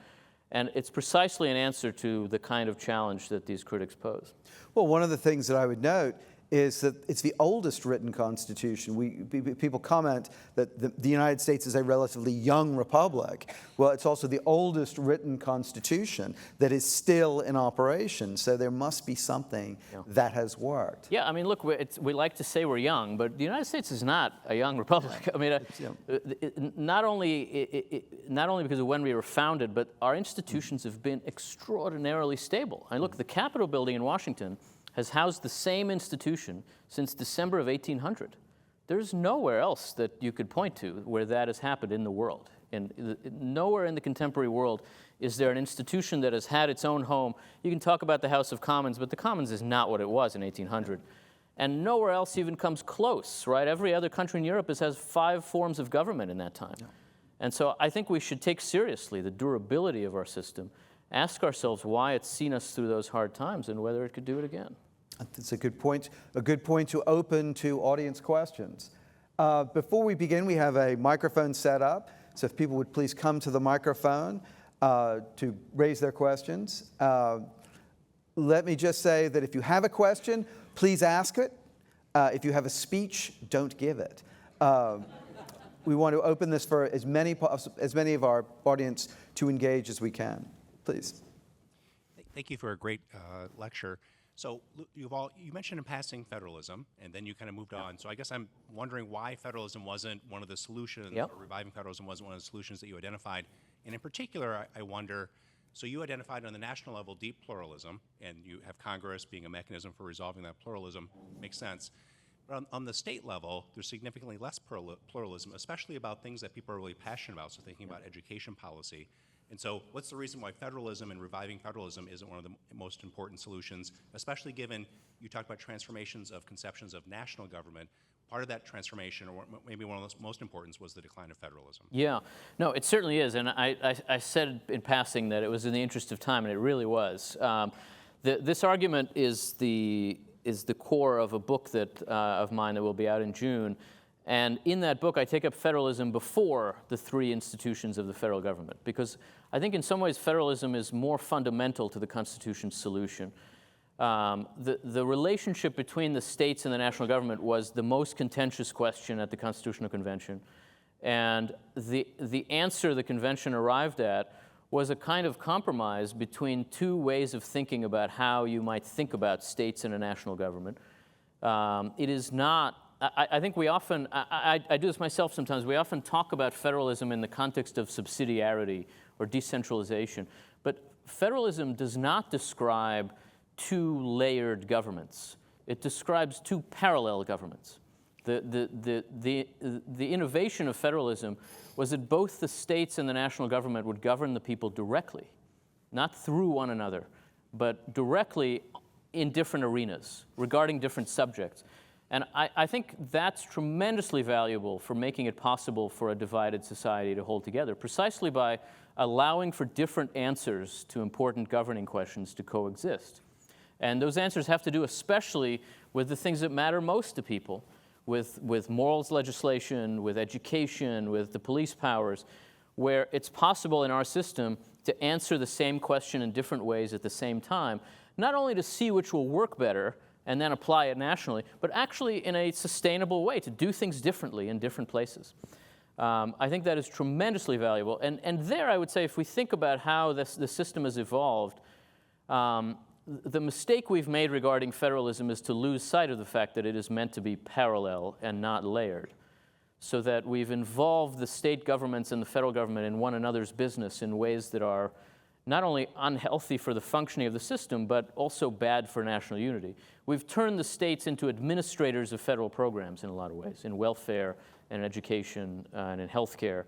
Speaker 2: And it's precisely an answer to the kind of challenge that these critics pose.
Speaker 1: Well, one of the things that I would note is that it's the oldest written constitution. People comment that the United States is a relatively young republic. Well, it's also the oldest written constitution that is still in operation. So there must be something that has worked.
Speaker 2: Yeah, I mean, look, we like to say we're young, but the United States is not a young republic. I mean, not only because of when we were founded, but our institutions have been extraordinarily stable. I mean, look, the Capitol building in Washington has housed the same institution since December of 1800. There's nowhere else that you could point to where that has happened in the world. And nowhere in the contemporary world is there an institution that has had its own home. You can talk about the House of Commons, but the Commons is not what it was in 1800. And nowhere else even comes close, right? Every other country in Europe has 5 forms of government in that time. Yeah. And so I think we should take seriously the durability of our system, ask ourselves why it's seen us through those hard times and whether it could do it again.
Speaker 1: That's a good point to open to audience questions. Before we begin, we have a microphone set up. So if people would please come to the microphone to raise their questions. Let me just say that if you have a question, please ask it. If you have a speech, don't give it. We want to open this for as many of our audience to engage as we can. Please.
Speaker 3: Thank you for a great lecture. So, Yuval, you mentioned in passing federalism, and then you kind of moved on. So I guess I'm wondering why federalism wasn't one of the solutions, or reviving federalism wasn't one of the solutions that you identified. And in particular, I wonder, so you identified on the national level deep pluralism, and you have Congress being a mechanism for resolving that pluralism. Makes sense. But on the state level, there's significantly less pluralism, especially about things that people are really passionate about, so thinking about education policy. And so what's the reason why federalism and reviving federalism isn't one of the most important solutions, especially given you talked about transformations of conceptions of national government. Part of that transformation, or maybe one of the most important, was the decline of federalism. Yeah, no, it certainly is. And I said in passing that it was in the interest of time, and it really was. This argument is the core of a book of mine that will be out in June. And in that book, I take up federalism before the 3 institutions of the federal government, because I think in some ways federalism is more fundamental to the Constitution's solution. The relationship between the states and the national government was the most contentious question at the Constitutional Convention.
Speaker 2: And the answer the convention arrived at was a kind of compromise between two ways of thinking about how you might think about states and a national government. It is not, I think we often, I do this myself sometimes, we often talk about federalism in the context of subsidiarity or decentralization. But federalism does not describe two layered governments. It describes two parallel governments. The innovation of federalism was that both the states and the national government would govern the people directly, not through one another, but directly in different arenas, regarding different subjects. And I think that's tremendously valuable for making it possible for a divided society to hold together, precisely by allowing for different answers to important governing questions to coexist. And those answers have to do especially with the things that matter most to people, with morals legislation, with education, with the police powers, where it's possible in our system to answer the same question in different ways at the same time, not only to see which will work better and then apply it nationally, but actually in a sustainable way to do things differently in different places. I think that is tremendously valuable. And there I would say if we think about how the system has evolved, the mistake we've made regarding federalism is to lose sight of the fact that it is meant to be parallel and not layered, so that we've involved the state governments and the federal government in one another's business in ways that are not only unhealthy for the functioning of the system, but also bad for national unity. We've turned the states into administrators of federal programs in a lot of ways, in welfare and education and in healthcare.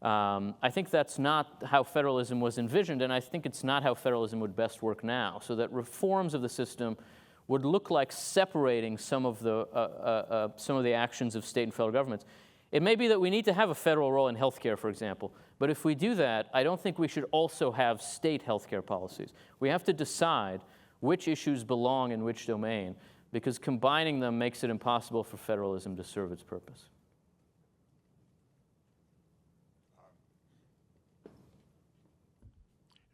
Speaker 2: I think that's not how federalism was envisioned, and I think it's not how federalism would best work now, so that reforms of the system would look like separating some of the actions of state and federal governments. It may be that we need to have a federal role in healthcare, for example, but if we do that, I don't think we should also have state healthcare policies. We have to decide which issues belong in which domain, because combining them makes it impossible for federalism to serve its purpose.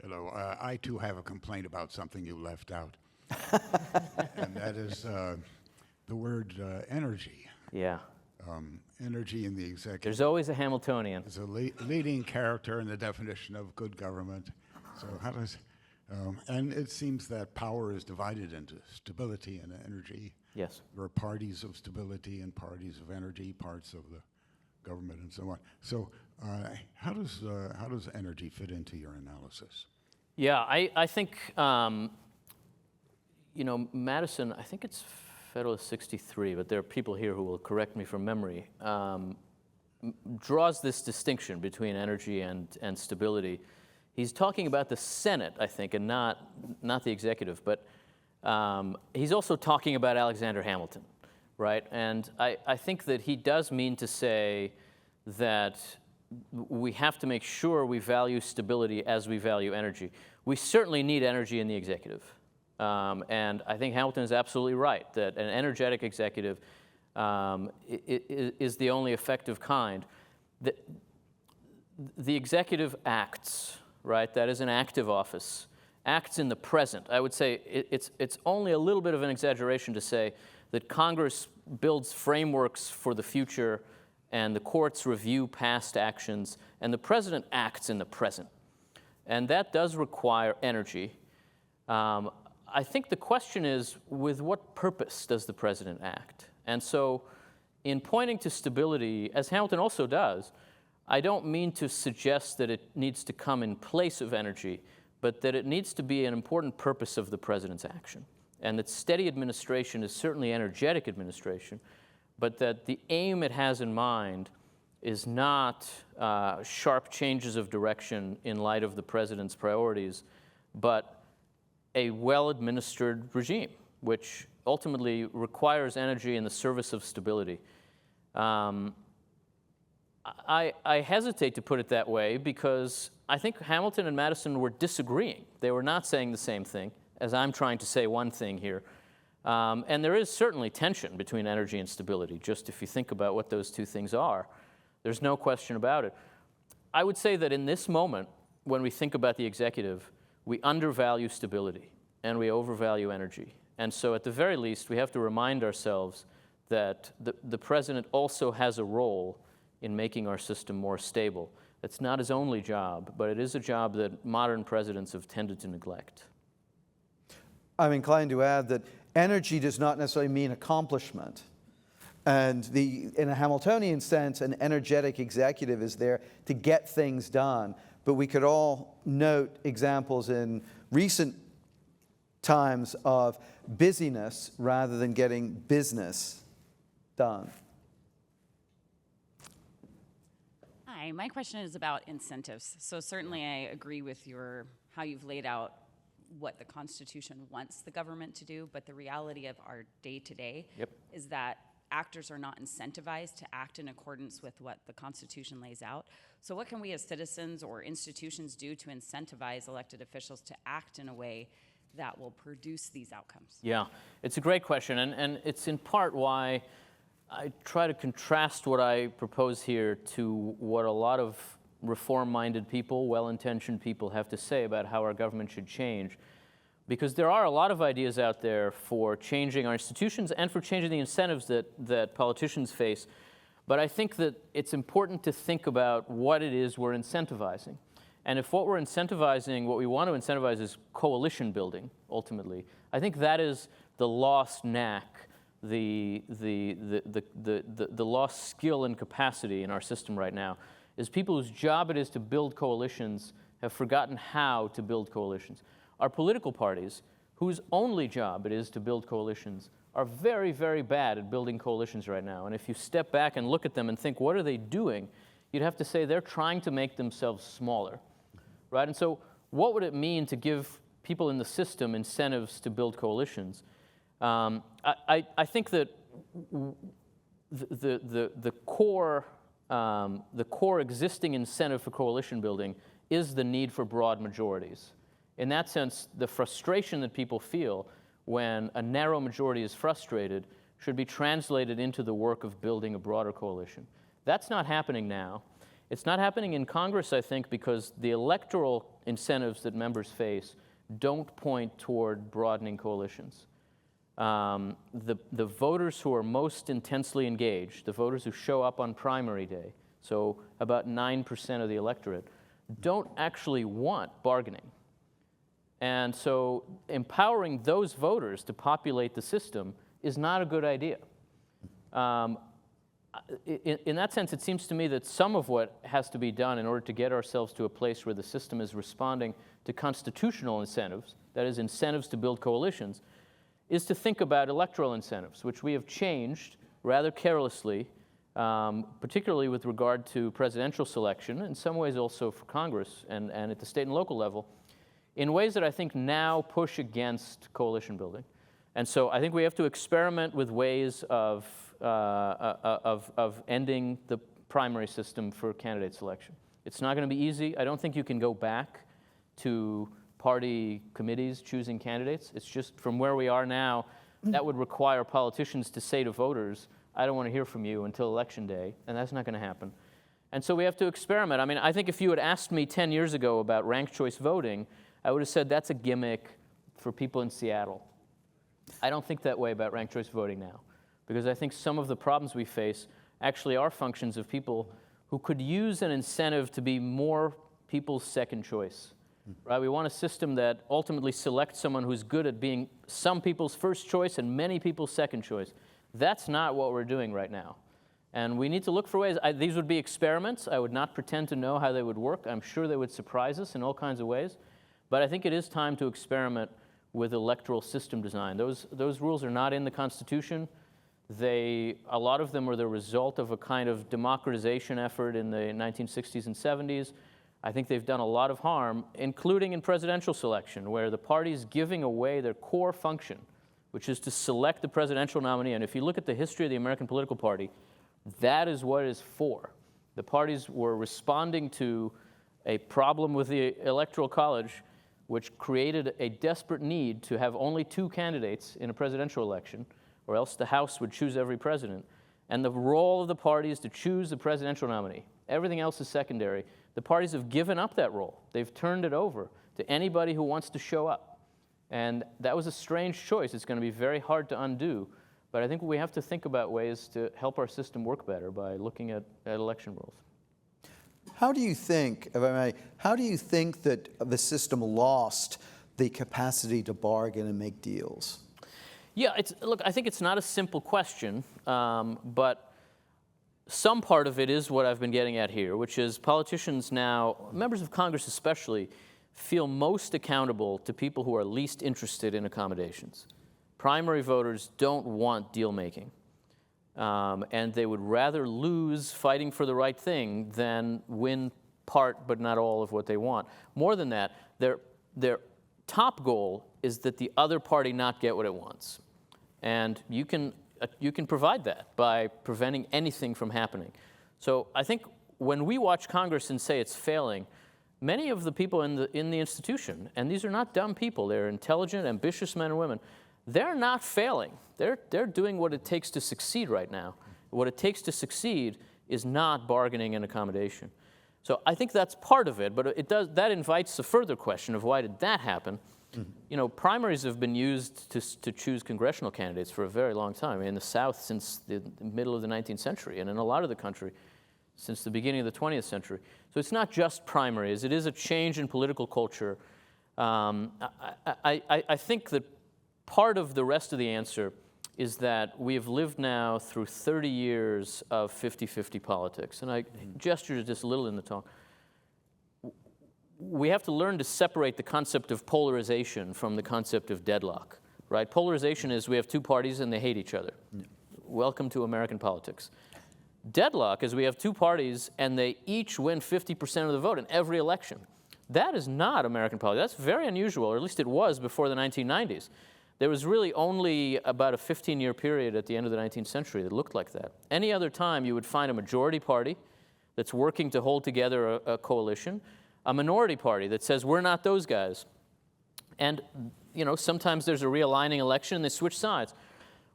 Speaker 4: Hello. I, too, have a complaint about something you left out. And that is the word energy.
Speaker 2: Yeah.
Speaker 4: Energy in the executive.
Speaker 2: There's always a Hamiltonian.
Speaker 4: Is a leading character in the definition of good government. So how does, and it seems that power is divided into stability and energy.
Speaker 2: Yes.
Speaker 4: There are parties of stability and parties of energy, parts of the government and so on. So how does energy fit into your analysis?
Speaker 2: Yeah, I think, Madison, I think it's Federalist 63, but there are people here who will correct me from memory, draws this distinction between energy and stability. He's talking about the Senate, I think, and not the executive, but he's also talking about Alexander Hamilton, right? And I think that he does mean to say that we have to make sure we value stability as we value energy. We certainly need energy in the executive. And I think Hamilton is absolutely right that an energetic executive is the only effective kind. The executive acts, right? That is an active office, acts in the present. I would say it's only a little bit of an exaggeration to say that Congress builds frameworks for the future and the courts review past actions, and the president acts in the present. And that does require energy. I think the question is, with what purpose does the president act? And so in pointing to stability, as Hamilton also does, I don't mean to suggest that it needs to come in place of energy, but that it needs to be an important purpose of the president's action. And that steady administration is certainly energetic administration, but that the aim it has in mind is not sharp changes of direction in light of the president's priorities, but a well-administered regime, which ultimately requires energy in the service of stability. I hesitate to put it that way because I think Hamilton and Madison were disagreeing. They were not saying the same thing, as I'm trying to say one thing here. And there is certainly tension between energy and stability, just if you think about what those two things are. There's no question about it. I would say that in this moment, when we think about the executive, we undervalue stability and we overvalue energy. And so at the very least, we have to remind ourselves that the president also has a role in making our system more stable. It's not his only job, but it is a job that modern presidents have tended to neglect.
Speaker 1: I'm inclined to add that energy does not necessarily mean accomplishment. And in a Hamiltonian sense, an energetic executive is there to get things done. But we could all note examples in recent times of busyness rather than getting business done.
Speaker 5: Hi, my question is about incentives. So certainly I agree with how you've laid out what the Constitution wants the government to do, but the reality of our day-to-day is that actors are not incentivized to act in accordance with what the Constitution lays out. So what can we as citizens or institutions do to incentivize elected officials to act in a way that will produce these outcomes?
Speaker 2: Yeah, it's a great question, and it's in part why I try to contrast what I propose here to what a lot of reform-minded people, well-intentioned people have to say about how our government should change. Because there are a lot of ideas out there for changing our institutions and for changing the incentives that politicians face. But I think that it's important to think about what it is we're incentivizing. And if what we're incentivizing, what we want to incentivize is coalition building, ultimately, I think that is the lost knack, the lost skill and capacity in our system right now, is people whose job it is to build coalitions have forgotten how to build coalitions. Our political parties, whose only job it is to build coalitions, are very, very bad at building coalitions right now. And if you step back and look at them and think, what are they doing? You'd have to say they're trying to make themselves smaller, right? And so what would it mean to give people in the system incentives to build coalitions? I think that the core existing incentive for coalition building is the need for broad majorities. In that sense, the frustration that people feel when a narrow majority is frustrated should be translated into the work of building a broader coalition. That's not happening now. It's not happening in Congress, I think, because the electoral incentives that members face don't point toward broadening coalitions. The voters who are most intensely engaged, the voters who show up on primary day, so about 9% of the electorate, don't actually want bargaining. And so empowering those voters to populate the system is not a good idea. In that sense, it seems to me that some of what has to be done in order to get ourselves to a place where the system is responding to constitutional incentives, that is, incentives to build coalitions, is to think about electoral incentives, which we have changed rather carelessly, particularly with regard to presidential selection, in some ways also for Congress and at the state and local level, in ways that I think now push against coalition building. And so I think we have to experiment with ways of ending the primary system for candidate selection. It's not going to be easy. I don't think you can go back to party committees choosing candidates. It's just from where we are now, that would require politicians to say to voters, I don't want to hear from you until Election Day, and that's not going to happen. And so we have to experiment. I mean, I think if you had asked me 10 years ago about ranked choice voting, I would have said that's a gimmick for people in Seattle. I don't think that way about ranked choice voting now, because I think some of the problems we face actually are functions of people who could use an incentive to be more people's second choice. Right? We want a system that ultimately selects someone who's good at being some people's first choice and many people's second choice. That's not what we're doing right now. And we need to look for ways. These would be experiments. I would not pretend to know how they would work. I'm sure they would surprise us in all kinds of ways. But I think it is time to experiment with electoral system design. Those rules are not in the Constitution. A lot of them are the result of a kind of democratization effort in the 1960s and 70s. I think they've done a lot of harm, including in presidential selection, where the party's giving away their core function, which is to select the presidential nominee. And if you look at the history of the American political party, that is what it is for. The parties were responding to a problem with the Electoral College, which created a desperate need to have only 2 candidates in a presidential election, or else the House would choose every president. And the role of the party is to choose the presidential nominee. Everything else is secondary. The parties have given up that role. They've turned it over to anybody who wants to show up. And that was a strange choice. It's going to be very hard to undo. But I think we have to think about ways to help our system work better by looking at election rules.
Speaker 1: How do you think, if I may, how do you think that the system lost the capacity to bargain and make deals?
Speaker 2: Yeah, look, I think it's not a simple question, but some part of it is what I've been getting at here, which is politicians now, members of Congress especially, feel most accountable to people who are least interested in accommodations. Primary voters don't want deal-making, and they would rather lose fighting for the right thing than win part but not all of what they want. More than that, their top goal is that the other party not get what it wants. And you can provide that by preventing anything from happening. So I think when we watch Congress and say it's failing, many of the people in the institution, and these are not dumb people, they're intelligent, ambitious men and women, they're not failing. They're doing what it takes to succeed right now. What it takes to succeed is not bargaining and accommodation. So I think that's part of it, but that invites a further question of why did that happen? Mm-hmm. You know, primaries have been used to choose congressional candidates for a very long time, in the South since the middle of the 19th century, and in a lot of the country since the beginning of the 20th century. So it's not just primaries, it is a change in political culture. I think that part of the rest of the answer is that we have lived now through 30 years of 50-50 politics. And I gestured just a little in the talk. We have to learn to separate the concept of polarization from the concept of deadlock, right? Polarization is we have two parties and they hate each other. Yeah. Welcome to American politics. Deadlock is we have two parties and they each win 50% of the vote in every election. That is not American politics. That's very unusual, or at least it was before the 1990s. There was really only about a 15-year period at the end of the 19th century that looked like that. Any other time, you would find a majority party that's working to hold together a coalition, a minority party that says, we're not those guys. And, you know, sometimes there's a realigning election and they switch sides.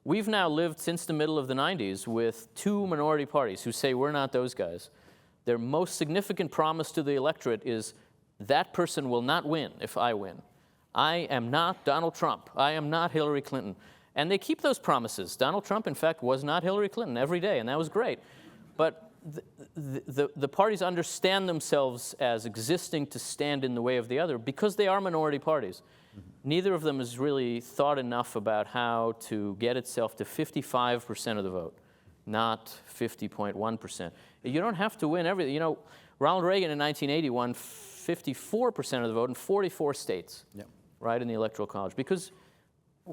Speaker 2: We've now lived since the middle of the 90s with two minority parties who say, we're not those guys. Their most significant promise to the electorate is that person will not win if I win. I am not Donald Trump. I am not Hillary Clinton. And they keep those promises. Donald Trump, in fact, was not Hillary Clinton every day, and that was great. But the parties understand themselves as existing to stand in the way of the other because they are minority parties. Mm-hmm. Neither of them has really thought enough about how to get itself to 55% of the vote, not 50.1%. You don't have to win everything. You know, Ronald Reagan in 1980 won 54% of the vote in 44 states. Yep. Right, in the Electoral College, because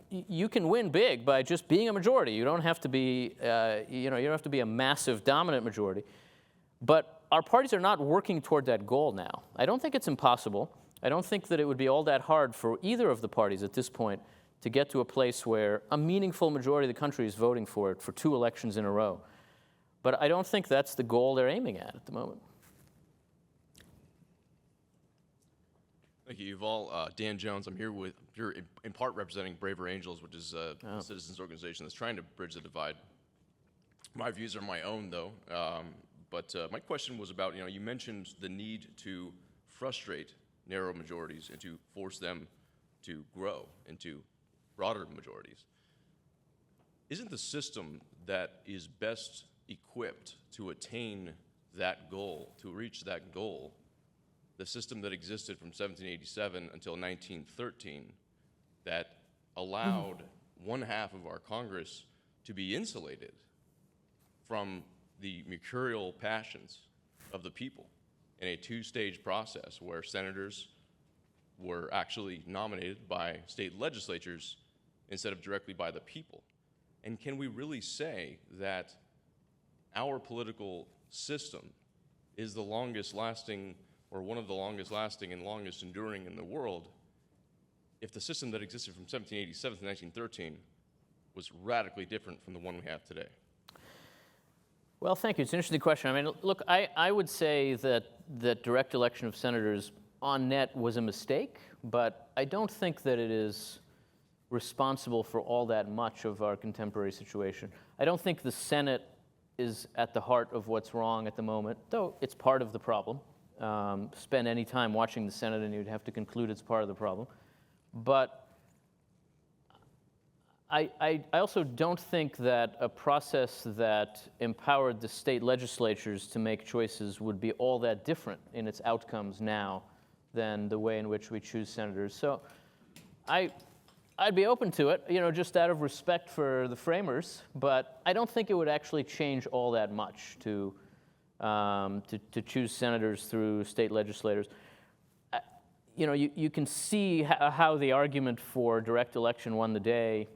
Speaker 2: you can win big by just being a majority. You don't have to be, you don't have to be a massive dominant majority. But our parties are not working toward that goal now. I don't think it's impossible. I don't think that it would be all that hard for either of the parties at this point to get to a place where a meaningful majority of the country is voting for it for 2 elections in a row. But I don't think that's the goal they're aiming at the moment.
Speaker 6: Thank you, Yuval. Dan Jones. I'm here in part representing Braver Angels, which is a citizens organization that's trying to bridge the divide. My views are my own, though. But my question was about, you mentioned the need to frustrate narrow majorities and to force them to grow into broader majorities. Isn't the system that is best equipped to attain that goal, to reach that goal, the system that existed from 1787 until 1913 that allowed one half of our Congress to be insulated from the mercurial passions of the people in a 2-stage process where senators were actually nominated by state legislatures instead of directly by the people? And can we really say that our political system is the longest lasting or one of the longest lasting and longest enduring in the world if the system that existed from 1787 to 1913 was radically different from the one we have today?
Speaker 2: Well, thank you. It's an interesting question. I mean, look, I would say that direct election of senators on net was a mistake, but I don't think that it is responsible for all that much of our contemporary situation. I don't think the Senate is at the heart of what's wrong at the moment, though it's part of the problem. Spend any time watching the Senate and you'd have to conclude it's part of the problem. But I also don't think that a process that empowered the state legislatures to make choices would be all that different in its outcomes now than the way in which we choose senators. So I'd be open to it, just out of respect for the framers, but I don't think it would actually change all that much to choose senators through state legislators. You can see how the argument for direct election won the day.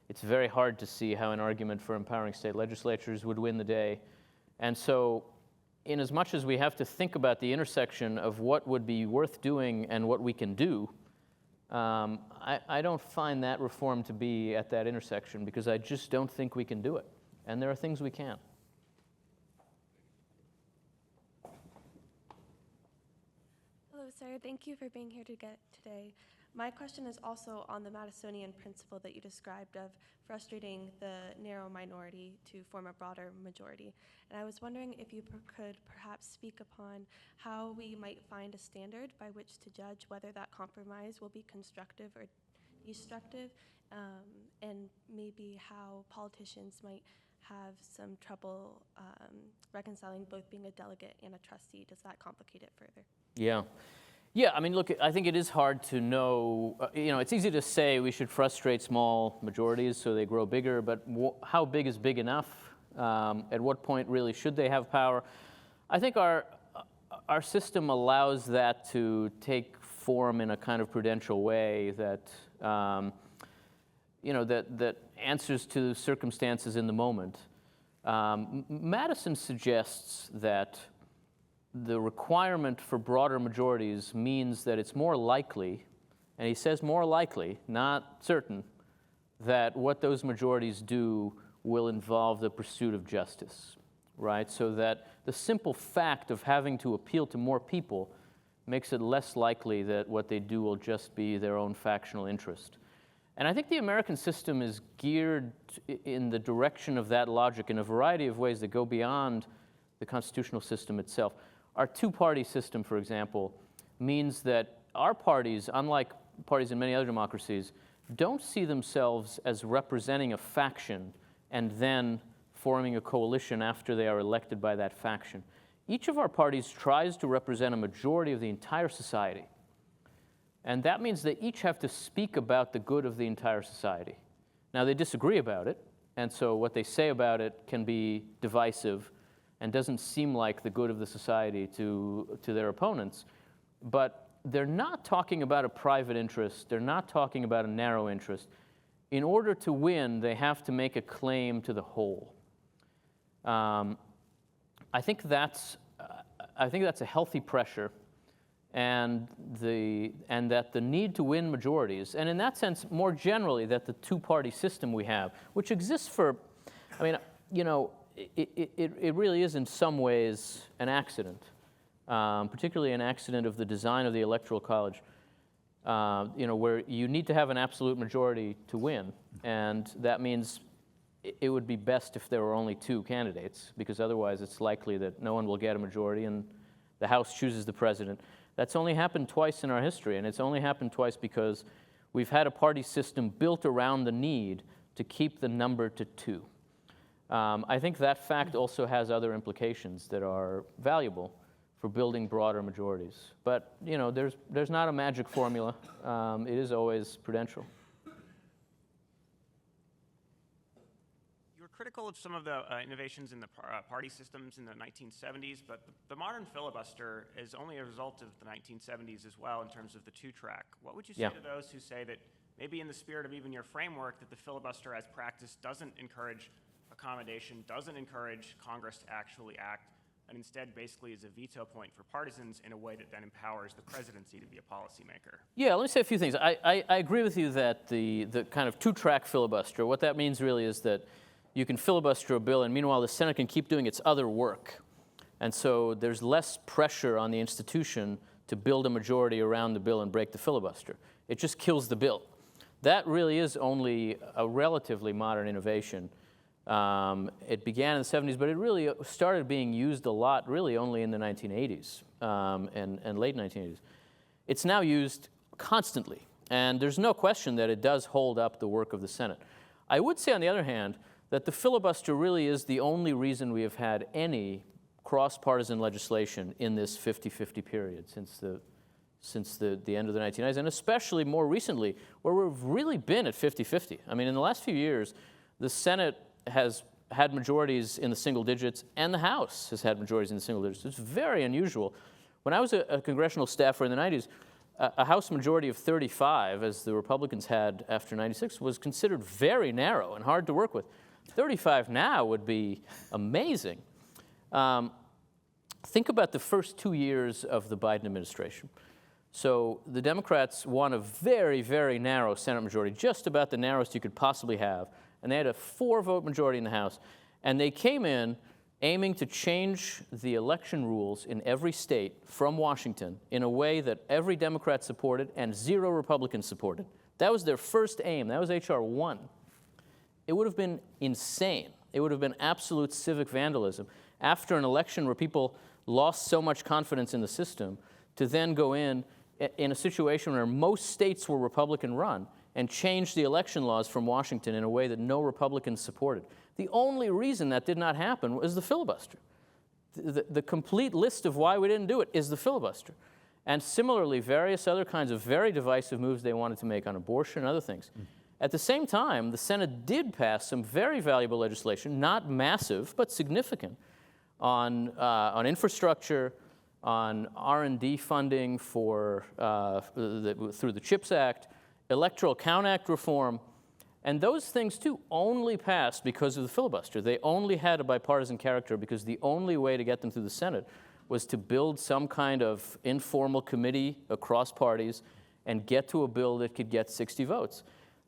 Speaker 2: It's very hard to see how an argument for empowering state legislatures would win the day. And so, in as much as we have to think about the intersection of what would be worth doing and what we can do, I don't find that reform to be at that intersection, because I just don't think we can do it. And there are things we can't.
Speaker 7: Hello, sir. Thank you for being here today. My question is also on the Madisonian principle that you described of frustrating the narrow minority to form a broader majority. And I was wondering if you could perhaps speak upon how we might find a standard by which to judge whether that compromise will be constructive or destructive, and maybe how politicians might have some trouble reconciling both being a delegate and a trustee. Does that complicate it further?
Speaker 2: Yeah. Yeah, I mean, look, I think it is hard to know. It's easy to say we should frustrate small majorities so they grow bigger, but how big is big enough? At what point really should they have power? I think our system allows that to take form in a kind of prudential way that that answers to circumstances in the moment. Madison suggests that the requirement for broader majorities means that it's more likely, and he says more likely, not certain, that what those majorities do will involve the pursuit of justice, right? So that the simple fact of having to appeal to more people makes it less likely that what they do will just be their own factional interest. And I think the American system is geared in the direction of that logic in a variety of ways that go beyond the constitutional system itself. Our two-party system, for example, means that our parties, unlike parties in many other democracies, don't see themselves as representing a faction and then forming a coalition after they are elected by that faction. Each of our parties tries to represent a majority of the entire society. And that means they each have to speak about the good of the entire society. Now, they disagree about it, and so what they say about it can be divisive and doesn't seem like the good of the society to their opponents. But they're not talking about a private interest. They're not talking about a narrow interest. In order to win, they have to make a claim to the whole. I think that's a healthy pressure, and that the need to win majorities, and in that sense, more generally, that the two-party system we have, which exists for, it really is in some ways an accident, particularly an accident of the design of the Electoral College, where you need to have an absolute majority to win, and that means it would be best if there were only two candidates, because otherwise it's likely that no one will get a majority and the House chooses the president. That's only happened twice in our history, and it's only happened twice because we've had a party system built around the need to keep the number to two. I think that fact also has other implications that are valuable for building broader majorities. But there's not a magic formula. It is always prudential.
Speaker 8: You were critical of some of the innovations in the party systems in the 1970s, but the modern filibuster is only a result of the 1970s as well in terms of the two-track. What would you say to those who say that maybe in the spirit of even your framework that the filibuster as practice doesn't encourage accommodation, doesn't encourage Congress to actually act, and instead basically is a veto point for partisans in a way that then empowers the presidency to be a policymaker?
Speaker 2: Yeah, let me say a few things. I agree with you that the kind of two-track filibuster, what that means really is that you can filibuster a bill, and meanwhile the Senate can keep doing its other work. And so there's less pressure on the institution to build a majority around the bill and break the filibuster. It just kills the bill. That really is only a relatively modern innovation. It began in the 70s, but it really started being used a lot really only in the 1980s and late 1980s. It's now used constantly, and there's no question that it does hold up the work of the Senate. I would say, on the other hand, that the filibuster really is the only reason we have had any cross-partisan legislation in this 50-50 period since the end of the 1990s, and especially more recently, where we've really been at 50-50. I mean, in the last few years, the Senate has had majorities in the single digits, and the House has had majorities in the single digits. It's very unusual. When I was a congressional staffer in the 90s, a House majority of 35, as the Republicans had after 96, was considered very narrow and hard to work with. 35 now would be amazing. Think about the first 2 years of the Biden administration. So the Democrats won a very, very narrow Senate majority, just about the narrowest you could possibly have. And they had a 4-vote majority in the House. And they came in aiming to change the election rules in every state from Washington in a way that every Democrat supported and 0 Republicans supported. That was their first aim. That was H.R. 1. It would have been insane. It would have been absolute civic vandalism after an election where people lost so much confidence in the system to then go in a situation where most states were Republican-run and change the election laws from Washington in a way that no Republicans supported. The only reason that did not happen was the filibuster. The complete list of why we didn't do it is the filibuster. And similarly, various other kinds of very divisive moves they wanted to make on abortion and other things. At the same time, the Senate did pass some very valuable legislation, not massive, but significant, on infrastructure, on R&D funding through the CHIPS Act, Electoral Count Act reform, and those things, too, only passed because of the filibuster. They only had a bipartisan character because the only way to get them through the Senate was to build some kind of informal committee across parties and get to a bill that could get 60 votes.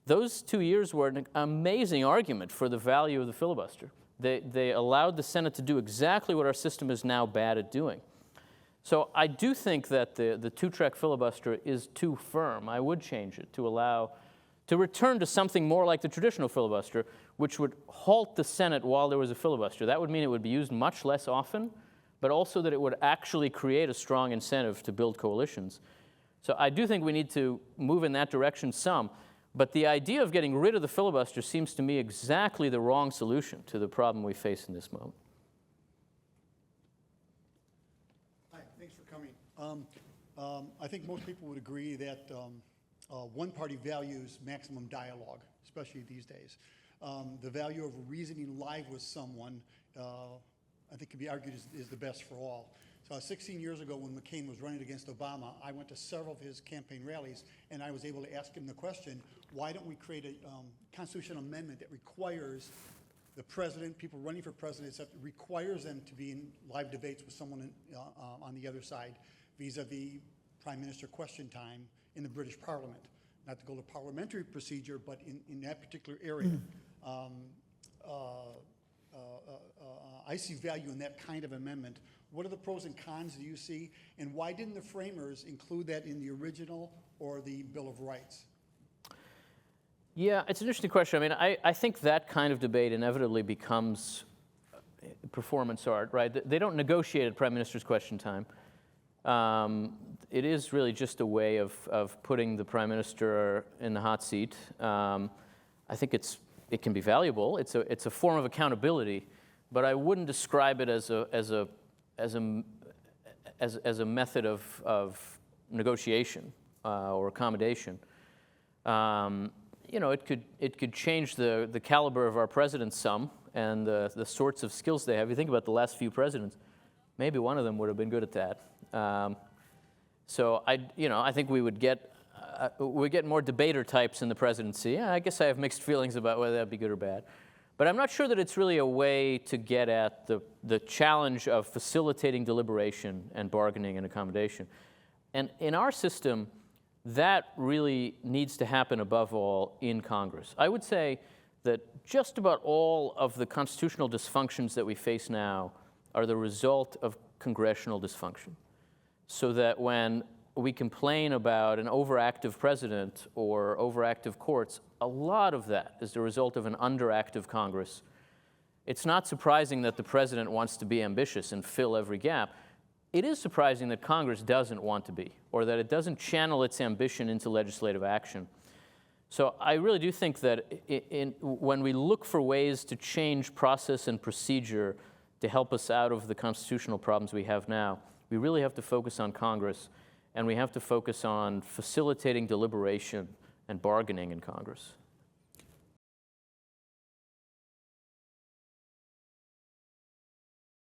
Speaker 2: Those 2 years were an amazing argument for the value of the filibuster. They allowed the Senate to do exactly what our system is now bad at doing. So I do think that the 2-track filibuster is too firm. I would change it to return to something more like the traditional filibuster, which would halt the Senate while there was a filibuster. That would mean it would be used much less often, but also that it would actually create a strong incentive to build coalitions. So I do think we need to move in that direction some, but the idea of getting rid of the filibuster seems to me exactly the wrong solution to the problem we face in this moment.
Speaker 9: Hi, thanks for coming. I think most people would agree that one party values maximum dialogue, especially these days. The value of reasoning live with someone, I think could be argued is the best for all. So 16 years ago when McCain was running against Obama, I went to several of his campaign rallies, and I was able to ask him the question, why don't we create a constitutional amendment that requires the president, people running for president, that requires them to be in live debates with someone on the other side, vis-a-vis prime minister question time in the British Parliament. Not to go to parliamentary procedure, but in that particular area. I see value in that kind of amendment. What are the pros and cons do you see? And why didn't the framers include that in the original or the Bill of Rights?
Speaker 2: Yeah, it's an interesting question. I mean, I think that kind of debate inevitably becomes performance art, right? They don't negotiate at Prime Minister's question time. It is really just a way of putting the Prime Minister in the hot seat. I think it can be valuable. It's a form of accountability, but I wouldn't describe it as a method of negotiation or accommodation. You know, it could change the caliber of our presidents some and the sorts of skills they have. You think about the last few presidents, maybe one of them would have been good at that. So I think we would get more debater types in the presidency. I guess I have mixed feelings about whether that'd be good or bad. But I'm not sure that it's really a way to get at the challenge of facilitating deliberation and bargaining and accommodation. And in our system, that really needs to happen above all in Congress. I would say that just about all of the constitutional dysfunctions that we face now are the result of congressional dysfunction. So that when we complain about an overactive president or overactive courts, a lot of that is the result of an underactive Congress. It's not surprising that the president wants to be ambitious and fill every gap. It is surprising that Congress doesn't want to be, or that it doesn't channel its ambition into legislative action. So I really do think that when we look for ways to change process and procedure to help us out of the constitutional problems we have now, we really have to focus on Congress, and we have to focus on facilitating deliberation and bargaining in Congress.